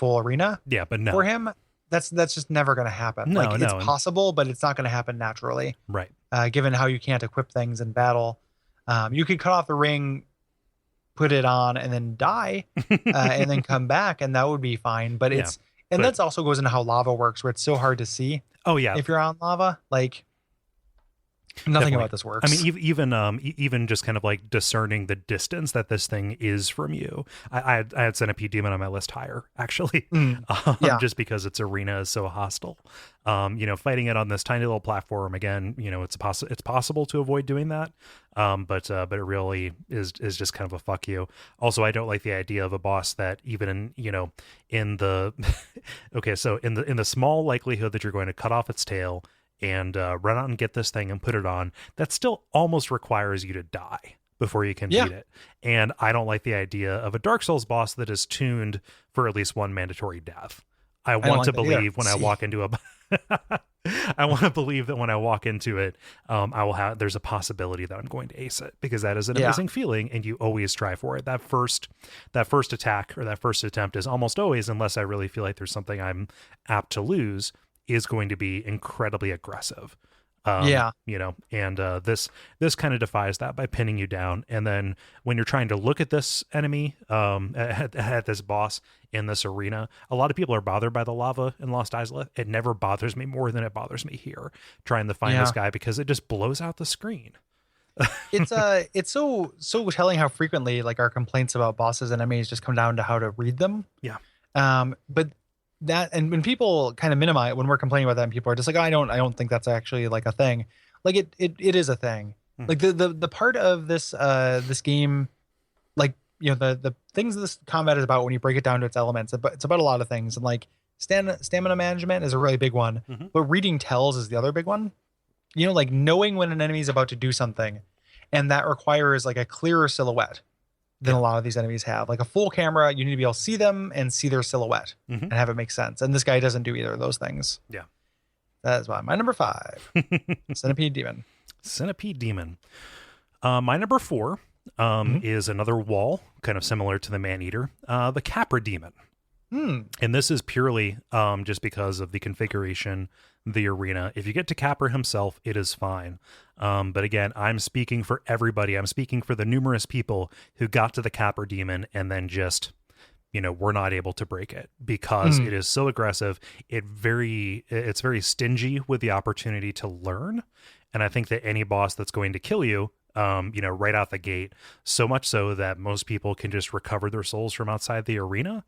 A: arena.
C: Yeah, but no,
A: for him, that's just never going to happen. It's possible, but it's not going to happen naturally.
C: Right.
A: Given how you can't equip things in battle, you could cut off the ring, put it on, and then die, and then come back, and that would be fine. But that's also goes into how lava works, where it's so hard to see.
C: Oh yeah.
A: If you're on lava, like Nothing
C: Definitely.
A: about this works.
C: I mean, even just kind of like discerning the distance that this thing is from you. I had Centipede Demon on my list higher, actually,
A: Yeah.
C: just because its arena is so hostile. Fighting it on this tiny little platform again, it's possible to avoid doing that. But it really is just kind of a fuck you. Also, I don't like the idea of a boss that even in the okay, so in the small likelihood that you're going to cut off its tail and run out and get this thing and put it on, that still almost requires you to die before you can beat it. And I don't like the idea of a Dark Souls boss that is tuned for at least one mandatory death. I want to believe when I walk into I want to believe that when I walk into it, there's a possibility that I'm going to ace it, because that is an amazing feeling, and you always try for it. That first attack or that first attempt is almost always, unless I really feel like there's something I'm apt to lose, is going to be incredibly aggressive. This kind of defies that by pinning you down. And then when you're trying to look at this enemy, at this boss in this arena, a lot of people are bothered by the lava in Lost Isla. It never bothers me more than it bothers me here, trying to find this guy, because it just blows out the screen.
A: It's so telling how frequently like our complaints about bosses and enemies just come down to how to read them. But that, and when people kind of minimize, when we're complaining about that, and people are just like, oh, I don't think that's actually like a thing. Like it is a thing. Like the part of this game, like, the things this combat is about, when you break it down to its elements, it's about a lot of things. And like stamina management is a really big one, but reading tells is the other big one. Like knowing when an enemy is about to do something, and that requires like a clearer silhouette than a lot of these enemies have. Like a full camera, you need to be able to see them and see their silhouette and have it make sense. And this guy doesn't do either of those things.
C: Yeah.
A: That is why my number 5, Centipede Demon.
C: Centipede Demon. My number 4 is another wall, kind of similar to the Man-Eater, the Capra Demon. And this is purely just because of the configuration, the arena. If you get to Capra himself, it is fine. But again, I'm speaking for everybody. I'm speaking for the numerous people who got to the Capra Demon and then just, were not able to break it, because it is so aggressive. It's very stingy with the opportunity to learn. And I think that any boss that's going to kill you, right out the gate, so much so that most people can just recover their souls from outside the arena,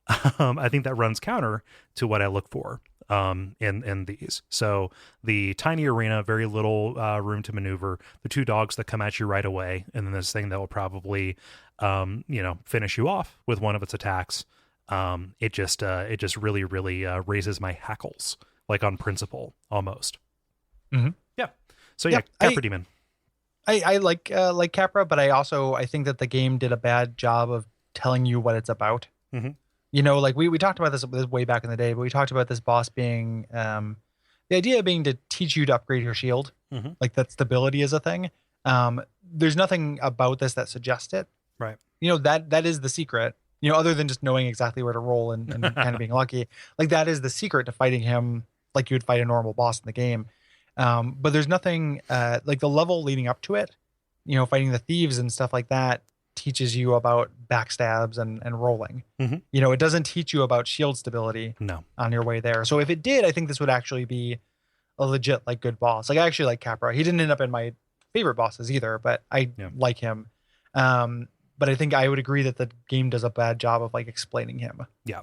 C: I think that runs counter to what I look for in these. So the tiny arena, very little room to maneuver, the 2 dogs that come at you right away, and then this thing that will probably finish you off with one of its attacks. It just really raises my hackles, like on principle almost. So Capra Demon.
A: I like Capra, but I think that the game did a bad job of telling you what it's about. Like we talked about this way back in the day, but we talked about this boss being, the idea being to teach you to upgrade your shield. Like that stability is a thing. There's nothing about this that suggests it.
C: Right.
A: That is the secret, other than just knowing exactly where to roll and kind of being lucky. Like that is the secret to fighting him like you would fight a normal boss in the game. But there's nothing, like the level leading up to it, fighting the thieves and stuff like that, teaches you about backstabs and rolling. It doesn't teach you about shield stability on your way there. So if it did, I think this would actually be a legit like good boss. Like I actually like Capra. He didn't end up in my favorite bosses either, but I like him. But I think I would agree that the game does a bad job of like explaining him.
C: Yeah.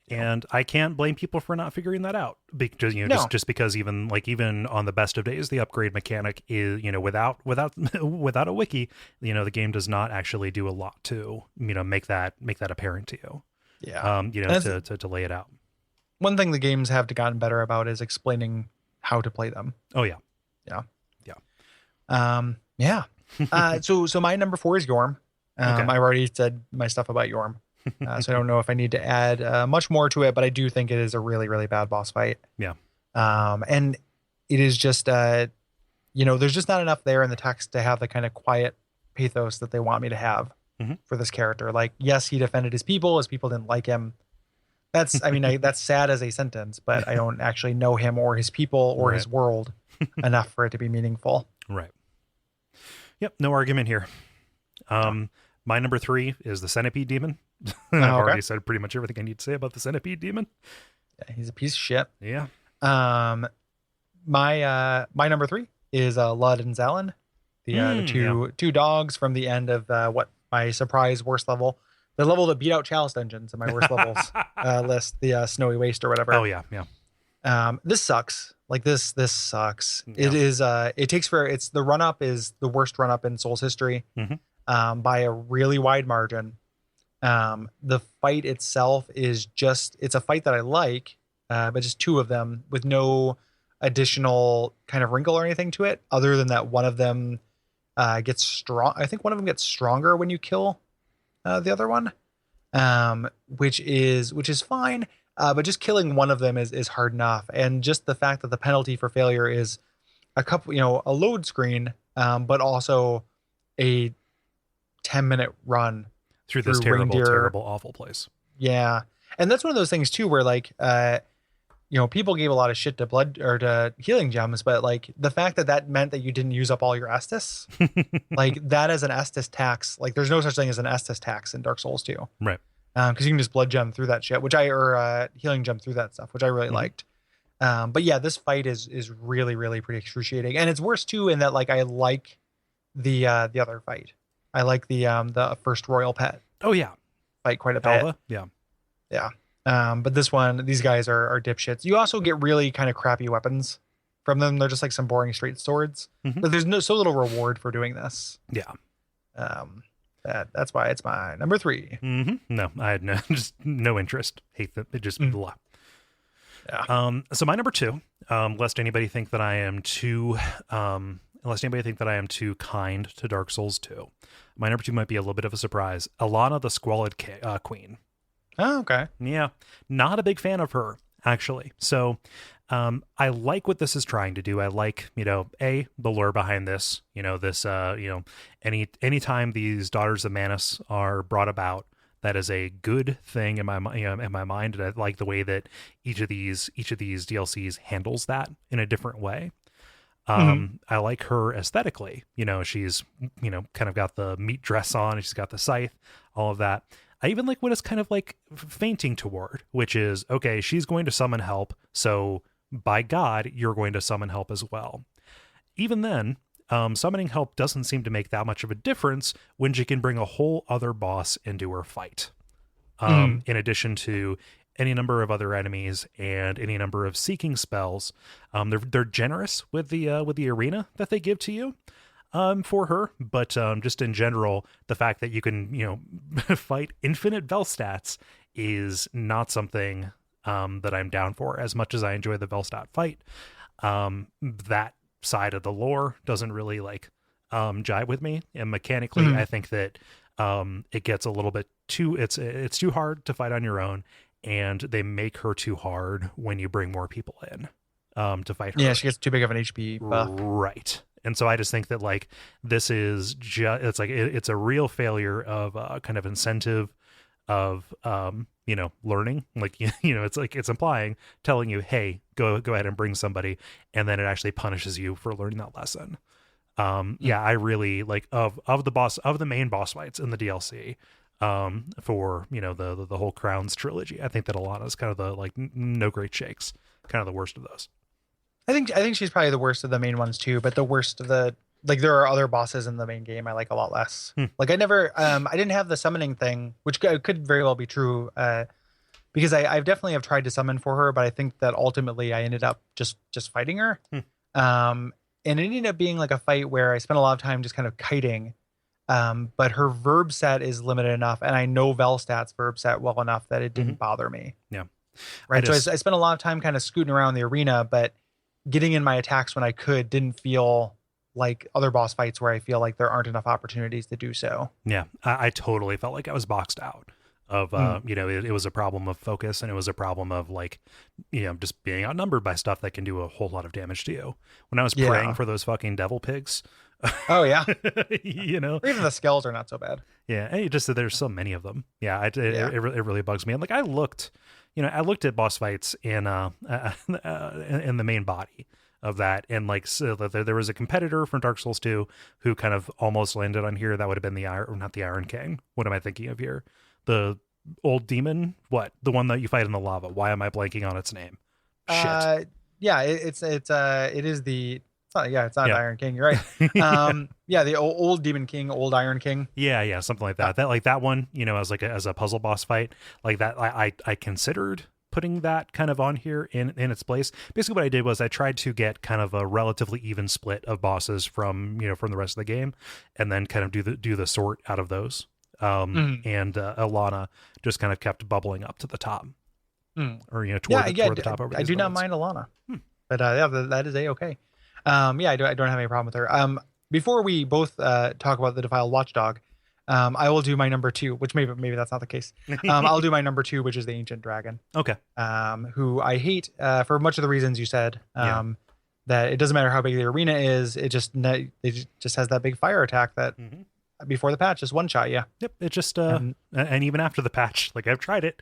C: And I can't blame people for not figuring that out, because just because even on the best of days, the upgrade mechanic is without a wiki, the game does not actually do a lot to make that apparent to you. To lay it out.
A: One thing the games have gotten better about is explaining how to play them.
C: Oh yeah.
A: So my number 4 is Yorm. I've already said my stuff about Yorm. So I don't know if I need to add much more to it, but I do think it is a really, really bad boss fight.
C: Yeah.
A: And it is just, there's just not enough there in the text to have the kind of quiet pathos that they want me to have for this character. Like, yes, he defended his people didn't like him. That's sad as a sentence, but I don't actually know him or his people or his world enough for it to be meaningful.
C: Right. Yep. No argument here. My number 3 is the Centipede Demon. I've already said pretty much everything I need to say about the Centipede Demon.
A: Yeah, he's a piece of shit.
C: Yeah.
A: My number 3 is Lud and Zalin, the two dogs from the end of what my surprise worst level, the level that beat out Chalice Dungeons in my worst levels list, the Snowy Waste or whatever.
C: Oh yeah, yeah.
A: This sucks. Like this sucks.
C: Yeah.
A: It is it takes for it's the run up is the worst run up in Souls history by a really wide margin. The fight itself is just it's a fight that I like, but just two of them with no additional kind of wrinkle or anything to it other than that one of them gets strong. I think one of them gets stronger when you kill the other one, which is fine. But just killing one of them is hard enough. And just the fact that the penalty for failure is a couple, a load screen, but also a 10-minute run
C: through this terrible, awful place.
A: Yeah. And that's one of those things too, where like, people gave a lot of shit to blood or to healing gems, but like the fact that meant that you didn't use up all your Estus, like that as an Estus tax, like there's no such thing as an Estus tax in Dark Souls 2.
C: Right.
A: Because you can just blood gem through that shit, or healing gem through that stuff, which I really liked. But yeah, this fight is really, really pretty excruciating, and it's worse too in that like I like the other fight. I like the first royal pet.
C: Oh yeah,
A: fight quite a bit.
C: Alva? Yeah.
A: But this one, these guys are dipshits. You also get really kind of crappy weapons from them. They're just like some boring straight swords, but there's so little reward for doing this.
C: Yeah.
A: That's why it's my number 3.
C: No, I had just no interest. Hate that. It just blah.
A: Yeah.
C: So my number 2, lest anybody think that I am too kind to Dark Souls 2. My number 2 might be a little bit of a surprise. Alana, the Squalid Queen.
A: Oh, okay.
C: Yeah, not a big fan of her actually. So I like what this is trying to do. I like, the lore behind this, anytime these Daughters of Manus are brought about, that is a good thing in my mind. And I like the way that each of these DLCs handles that in a different way. I like her aesthetically, she's, kind of got the meat dress on, and she's got the scythe, all of that. I even like what it's kind of like fainting toward, which is, okay, she's going to summon help, so by God, you're going to summon help as well. Even then, summoning help doesn't seem to make that much of a difference when she can bring a whole other boss into her fight. In addition to any number of other enemies and any number of seeking spells, they're generous with the arena that they give to you. For her, but just in general, the fact that you can, fight infinite Velstats is not something that I'm down for. As much as I enjoy the Velstat fight, that side of the lore doesn't really jive with me. And mechanically, I think that it gets a little bit too. It's too hard to fight on your own, and they make her too hard when you bring more people in to fight her.
A: Yeah, she gets too big of an HP buff.
C: Right. And so I just think that this is it's a real failure of kind of incentive of learning. It's implying, telling you, hey, go ahead and bring somebody, and then it actually punishes you for learning that lesson. I really of the main boss fights in the DLC for the whole Crowns trilogy. I think that Alana is kind of the no great shakes, kind of the worst of those.
A: I think she's probably the worst of the main ones too, but the worst of the there are other bosses in the main game I like a lot less. I didn't have the summoning thing, which could very well be true, because I've definitely have tried to summon for her, but I think that ultimately I ended up just fighting her. And it ended up being like a fight where I spent a lot of time just kind of kiting. But her verb set is limited enough, and I know Velstat's verb set well enough that it didn't bother me.
C: Yeah.
A: Right. So I spent a lot of time kind of scooting around the arena, but getting in my attacks when I could didn't feel like other boss fights where I feel like there aren't enough opportunities to do so.
C: Yeah, I totally felt like I was boxed out of, it was a problem of focus, and it was a problem of just being outnumbered by stuff that can do a whole lot of damage to you. When I was praying for those fucking devil pigs.
A: Oh yeah.
C: Or
A: even the skells are not so bad.
C: Yeah. And it just that there's so many of them. Yeah. It really bugs me. And I looked at boss fights in the main body of that, and so there was a competitor from Dark Souls 2 who kind of almost landed on here. That would have been not the Iron King. What am I thinking of here? The old demon? What? The one that you fight in the lava. Why am I blanking on its name? Shit.
A: Yeah, it is the It's not
C: Yeah.
A: Iron King. You're right. Yeah, the old Demon King, old Iron King.
C: Yeah, something like that. That one, as a puzzle boss fight, like that, I considered putting that kind of on here in its place. Basically what I did was I tried to get kind of a relatively even split of bosses from the rest of the game, and then kind of do the sort out of those. And Alana just kind of kept bubbling up to the top, or toward the top over
A: I
C: these
A: do not
C: villains.
A: mind Alana, but that is okay. I don't have any problem with her. Before we both talk about the Defiled Watchdog, I will do my number 2, which maybe that's not the case. I'll do my number 2, which is the Ancient Dragon.
C: Okay.
A: Who I hate for much of the reasons you said. That it doesn't matter how big the arena is, it just has that big fire attack that before the patch just one shot you.
C: Yep. It just and even after the patch, like I've tried it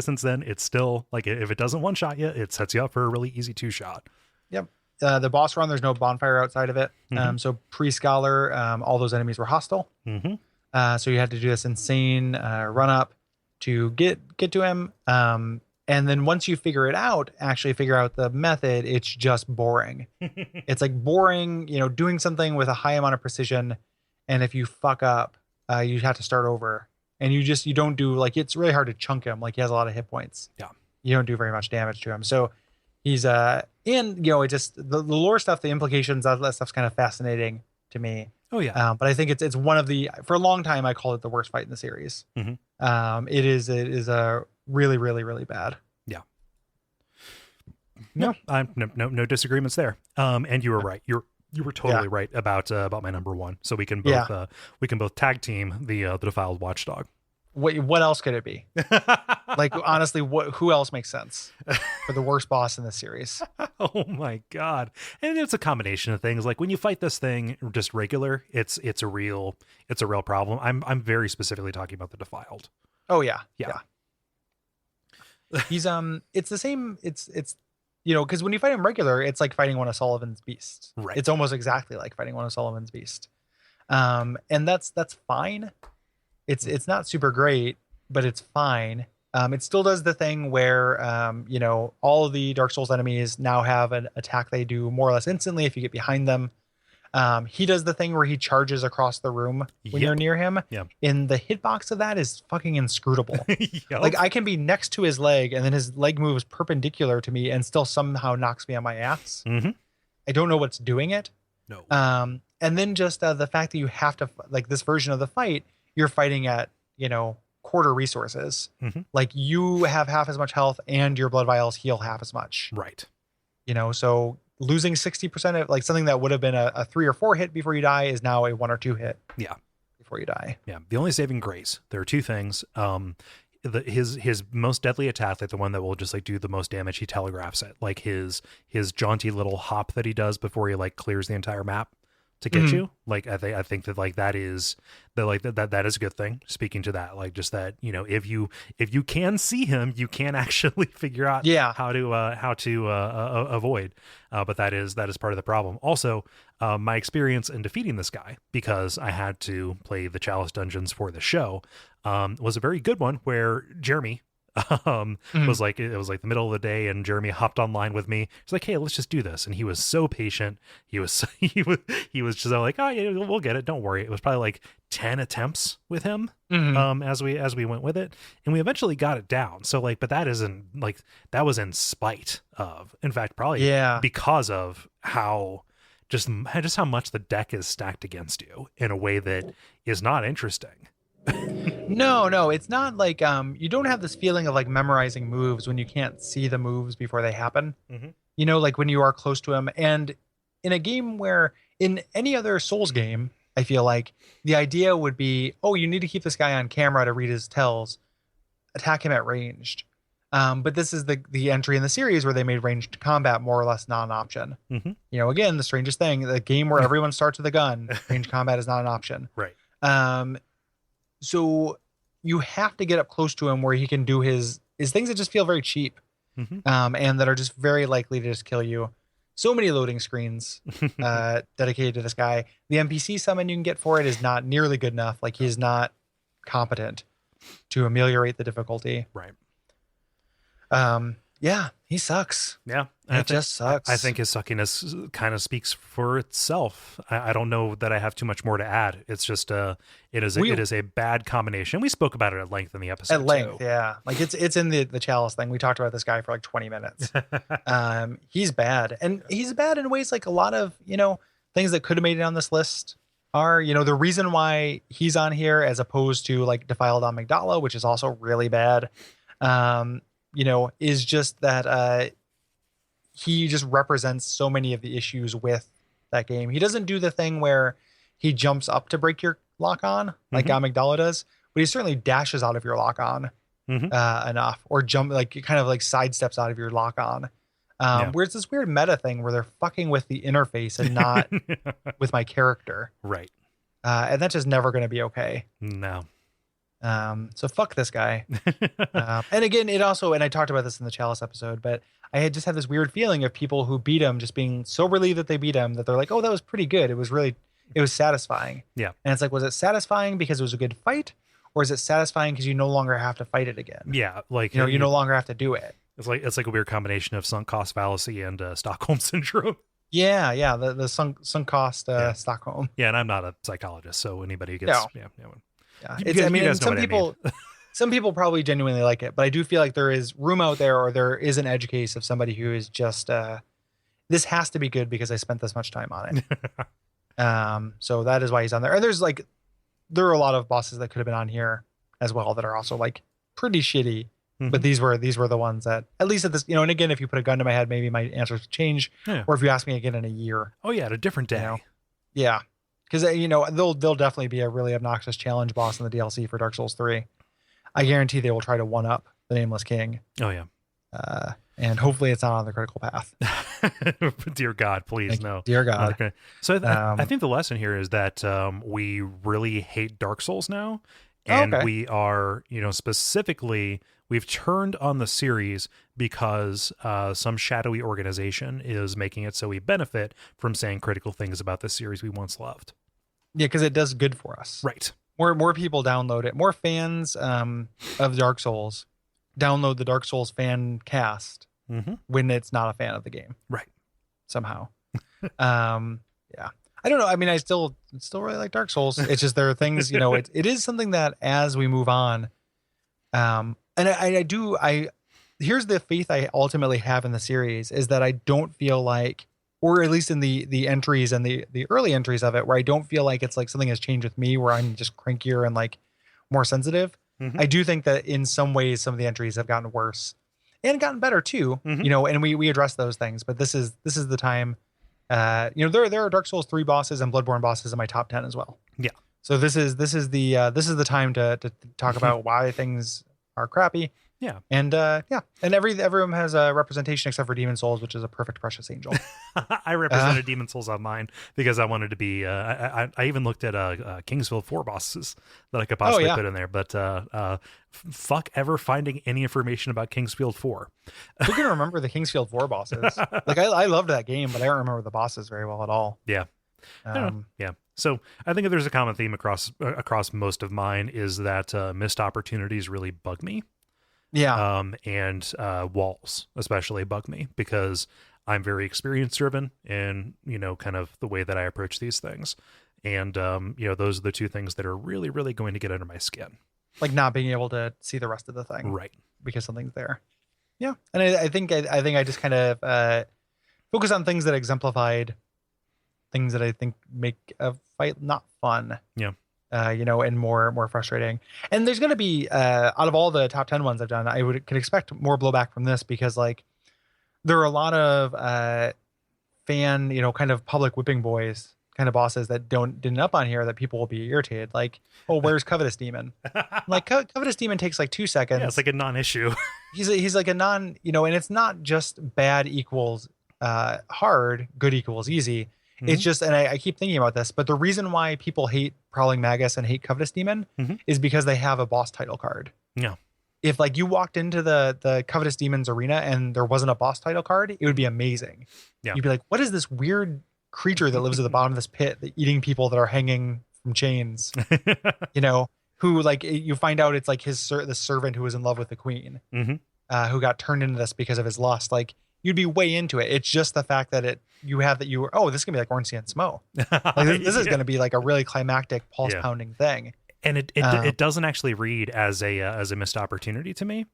C: since then. It's still like, if it doesn't one shot you, it sets you up for a really easy 2-shot.
A: Yep. The boss run, there's no bonfire outside of it. So pre-Scholar, all those enemies were hostile. So you had to do this insane run up to get to him. And then once you figure it out, actually figure out the method, it's just boring. It's like boring, doing something with a high amount of precision. And if you fuck up, you have to start over. And you don't do, like, it's really hard to chunk him. Like, he has a lot of hit points.
C: Yeah.
A: You don't do very much damage to him. So he's it just the lore stuff, the implications of that stuff's kind of fascinating to me.
C: Oh yeah.
A: But I think it's one of the, for a long time I called it the worst fight in the series. It is a really, really, really bad.
C: Yeah.
A: No.
C: No disagreements there. And you were right. You were totally right about my number 1. So we can both tag team the Defiled Watchdog.
A: What else could it be? Like, honestly, who else makes sense for the worst boss in this series?
C: Oh my god. And it's a combination of things. Like, when you fight this thing just regular, it's a real problem. I'm very specifically talking about the Defiled.
A: Oh yeah.
C: Yeah.
A: He's it's the same, it's because when you fight him regular, it's like fighting one of Sullivan's beasts.
C: Right.
A: It's almost exactly like fighting one of Sullivan's beasts. And that's fine. It's not super great, but it's fine. It still does the thing where all of the Dark Souls enemies now have an attack they do more or less instantly if you get behind them. He does the thing where he charges across the room when you're near him.
C: Yep.
A: And the hitbox of that is fucking inscrutable.
C: Yep.
A: Like, I can be next to his leg and then his leg moves perpendicular to me and still somehow knocks me on my ass. I don't know what's doing it.
C: No.
A: And then just the fact that you have to, like, this version of the fight, you're fighting at, quarter resources. Like, you have half as much health and your blood vials heal half as much.
C: Right.
A: So losing 60% of, like, something that would have been a 3 or 4 hit before you die is now a 1 or 2 hit.
C: Yeah.
A: Before you die.
C: Yeah. The only saving grace, there are 2 things. His most deadly attack, like the one that will just like do the most damage, he telegraphs it. Like his jaunty little hop that he does before he like clears the entire map to get you. Like, I think that like that is that is a good thing. Speaking to that, like, just that, if you can see him, you can actually figure out how to avoid. But that is part of the problem. Also, my experience in defeating this guy, because I had to play the Chalice dungeons for the show, was a very good one where Jeremy was like, it was like the middle of the day and Jeremy hopped online with me. He's like, hey, let's just do this. And he was so patient. He was just like, oh yeah, we'll get it. Don't worry. It was probably like 10 attempts with him as we went with it, and we eventually got it down. So like, but that isn't like, that was in spite of, in fact, probably because of how just how much the deck is stacked against you in a way that is not interesting.
A: No, it's not like you don't have this feeling of like memorizing moves when you can't see the moves before they happen. Like when you are close to him. And in a game where, in any other Souls game, I feel like the idea would be, oh, you need to keep this guy on camera to read his tells, attack him at ranged. But this is the entry in the series where they made ranged combat more or less not an option. Again, the strangest thing, the game where everyone starts with a gun, ranged combat is not an option.
C: Right.
A: So you have to get up close to him where he can do his things that just feel very cheap, and that are just very likely to just kill you. So many loading screens dedicated to this guy. The NPC summon you can get for it is not nearly good enough. Like, he's not competent to ameliorate the difficulty.
C: Right.
A: Yeah, he sucks.
C: Yeah,
A: It just sucks.
C: I think his suckiness kind of speaks for itself. I don't know that I have too much more to add. It's just it is a bad combination. We spoke about it at length in the episode.
A: At length,
C: too.
A: yeah. Like it's in the chalice thing. We talked about this guy for like 20 minutes. He's bad, and he's bad in ways like a lot of things that could have made it on this list are the reason why he's on here as opposed to like Defiled Amygdala, which is also really bad. Is just that he just represents so many of the issues with that game. He doesn't do the thing where he jumps up to break your lock on like Amygdala does, but he certainly dashes out of your lock on enough, or jump like kind of like sidesteps out of your lock on. Where it's this weird meta thing where they're fucking with the interface and not with my character.
C: Right.
A: And that's just never going to be okay.
C: No.
A: So fuck this guy. And again, it also, and I talked about this in the Chalice episode, but I had just had this weird feeling of people who beat him just being so relieved that they beat him that they're like, oh, that was pretty good. It was satisfying. Yeah. And it's like, was it satisfying because it was a good fight? Or is it satisfying because you no longer have to fight it again?
C: Yeah. Like,
A: you no longer have to do it.
C: It's like a weird combination of sunk cost fallacy and Stockholm syndrome.
A: Yeah. The sunk cost Stockholm.
C: Yeah. And I'm not a psychologist. So anybody who gets,
A: some people probably genuinely like it, but I do feel like there is room out there, or there is an edge case of somebody who is just, this has to be good because I spent this much time on it. So that is why he's on there. And there are a lot of bosses that could have been on here as well that are also like pretty shitty, but these were the ones that, at least at this, and again, if you put a gun to my head, maybe my answers change, or if you ask me again in a year.
C: Oh yeah. At a different day.
A: Yeah. Because they'll definitely be a really obnoxious challenge boss in the DLC for Dark Souls 3. I guarantee they will try to one up the Nameless King.
C: Oh yeah.
A: And hopefully it's not on the critical path.
C: Dear God, please no.
A: Dear God.
C: Okay. So I think the lesson here is that we really hate Dark Souls now, and we are specifically we've turned on the series because some shadowy organization is making it so we benefit from saying critical things about the series we once loved.
A: Yeah, because it does good for us.
C: Right.
A: More people download it. More fans of Dark Souls download the Dark Souls fan cast when it's not a fan of the game.
C: Right.
A: Somehow. Yeah. I don't know. I mean, I still really like Dark Souls. It's just there are things, it is something that as we move on, and here's the faith I ultimately have in the series is that I don't feel like, or at least in the entries and the early entries of it, where I don't feel like it's like something has changed with me, where I'm just crankier and like more sensitive. I do think that in some ways, some of the entries have gotten worse and gotten better too, and we address those things, but this is the time, there are Dark Souls 3 bosses and Bloodborne bosses in my top 10 as well.
C: Yeah.
A: So this is the time to talk about why things are crappy.
C: Yeah.
A: And everyone has a representation except for Demon Souls, which is a perfect precious angel.
C: I represented Demon Souls on mine because I wanted to be I even looked at Kingsfield 4 bosses that I could possibly put in there, but fuck ever finding any information about Kingsfield 4.
A: Who can remember the Kingsfield 4 bosses? Like I loved that game, but I don't remember the bosses very well at all.
C: Yeah. Yeah. So I think if there's a common theme across most of mine is that missed opportunities really bug me.
A: Yeah.
C: And walls especially bug me because I'm very experience driven in, kind of the way that I approach these things. And, those are the two things that are really, really going to get under my skin.
A: Like not being able to see the rest of the thing.
C: Right.
A: Because something's there. Yeah. And I think I just kind of focus on things that exemplified things that I think make a fight not fun.
C: Yeah.
A: And more frustrating. And there's going to be, out of all the top 10 ones I've done, I could expect more blowback from this because like there are a lot of fan, kind of public whipping boys kind of bosses that didn't up on here that people will be irritated. Like, oh, where's Covetous Demon? Like Covetous Demon takes like 2 seconds.
C: Yeah, it's like a non-issue.
A: he's like a non, and it's not just bad equals hard, good equals easy. It's just, and I keep thinking about this, but the reason why people hate Prowling Magus and hate Covetous Demon is because they have a boss title card.
C: Yeah.
A: If like you walked into the Covetous Demon's arena and there wasn't a boss title card, it would be amazing. Yeah. You'd be like, what is this weird creature that lives at the bottom of this pit, eating people that are hanging from chains? Who like you find out it's like the servant who was in love with the queen. who got turned into this because of his lust, like you'd be way into it. It's just the fact that this is gonna be like Ornstein and Smo. Like this is gonna be like a really climactic, pulse pounding thing.
C: And it doesn't actually read as a missed opportunity to me.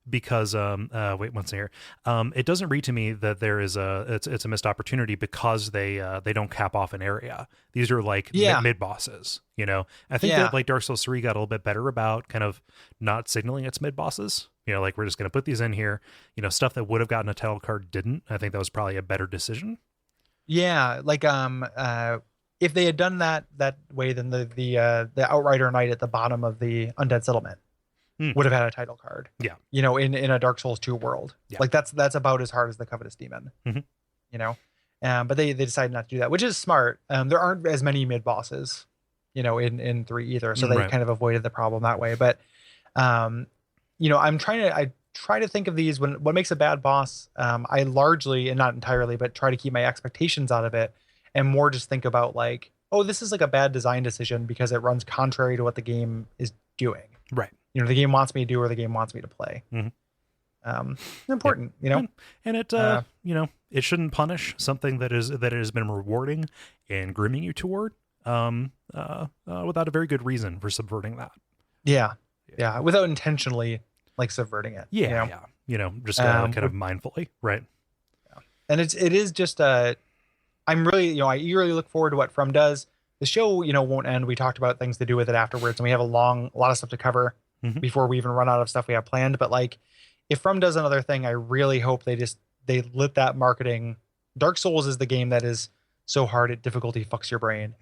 C: Because wait one second here. It doesn't read to me that there is it's a missed opportunity because they don't cap off an area. These are like mid bosses, you know. I think that like Dark Souls 3 got a little bit better about kind of not signaling its mid bosses. You know, like we're just gonna put these in here. You know, stuff that would have gotten a title card didn't. I think that was probably a better decision.
A: Yeah, like if they had done that way, then the Outrider Knight at the bottom of the Undead Settlement would have had a title card.
C: Yeah.
A: You know, in a Dark Souls 2 world. Yeah. Like that's about as hard as the Covetous Demon. You know? But they decided not to do that, which is smart. There aren't as many mid bosses, you know, in 3 either. So they kind of avoided the problem that way. But you know, I try to think of these what makes a bad boss. I largely, and not entirely, but try to keep my expectations out of it and more just think about like, oh, this is like a bad design decision because it runs contrary to what the game is doing.
C: Right.
A: You know, the game wants me to do or the game wants me to play. Important, you know,
C: and it, you know, it shouldn't punish something that has been rewarding and grooming you toward, without a very good reason for subverting that.
A: Yeah. Without intentionally like subverting it.
C: Yeah. You know, just kind of mindfully. Right.
A: Yeah. And it is just, I'm really, you know, I eagerly look forward to what From does. The show, you know, won't end. We talked about things to do with it afterwards, and we have a lot of stuff to cover before we even run out of stuff we have planned. But like, if From does another thing, I really hope they lit that marketing. Dark Souls is the game that is so hard at difficulty fucks your brain.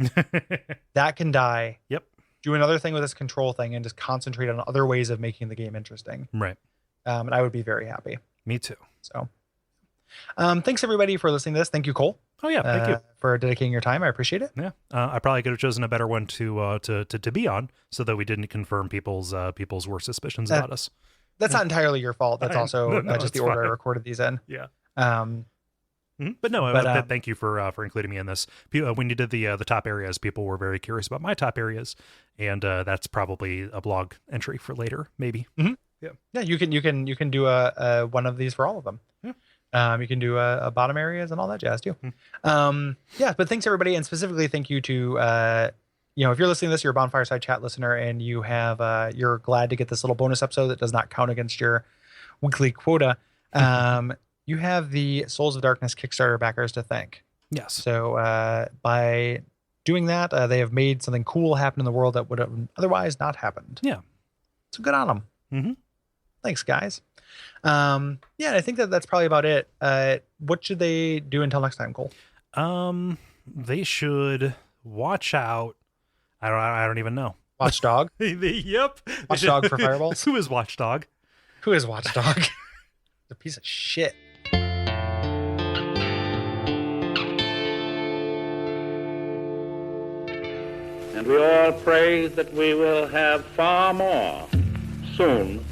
A: That can die.
C: Yep.
A: Do another thing with this control thing and just concentrate on other ways of making the game interesting.
C: Right.
A: And I would be very happy.
C: Me too.
A: So, thanks everybody for listening to this. Thank you, Cole.
C: Oh yeah, thank you
A: for dedicating your time. I appreciate it.
C: Yeah, I probably could have chosen a better one to be on, so that we didn't confirm people's worst suspicions about us.
A: That's not entirely your fault. That's also just the order I recorded these in.
C: Yeah.
A: But
C: thank you for including me in this. When you did the top areas, people were very curious about my top areas, and that's probably a blog entry for later, maybe.
A: Yeah. You can do a one of these for all of them.
C: Yeah.
A: You can do a bottom areas and all that jazz too. Yeah, but thanks everybody, and specifically thank you to you know, if you're listening to this, you're a Bonfireside Chat listener, and you have you're glad to get this little bonus episode that does not count against your weekly quota. You have the Souls of Darkness Kickstarter backers to thank.
C: Yes.
A: So by doing that, they have made something cool happen in the world that would have otherwise not happened.
C: Yeah.
A: So good on them. Thanks, guys. Yeah, I think that's probably about it. What should they do until next time, Cole?
C: They should watch out. I don't even know.
A: Watchdog.
C: Yep.
A: Watchdog for fireballs.
C: Who is Watchdog?
A: Who is Watchdog? A piece of shit.
B: And we all pray that we will have far more soon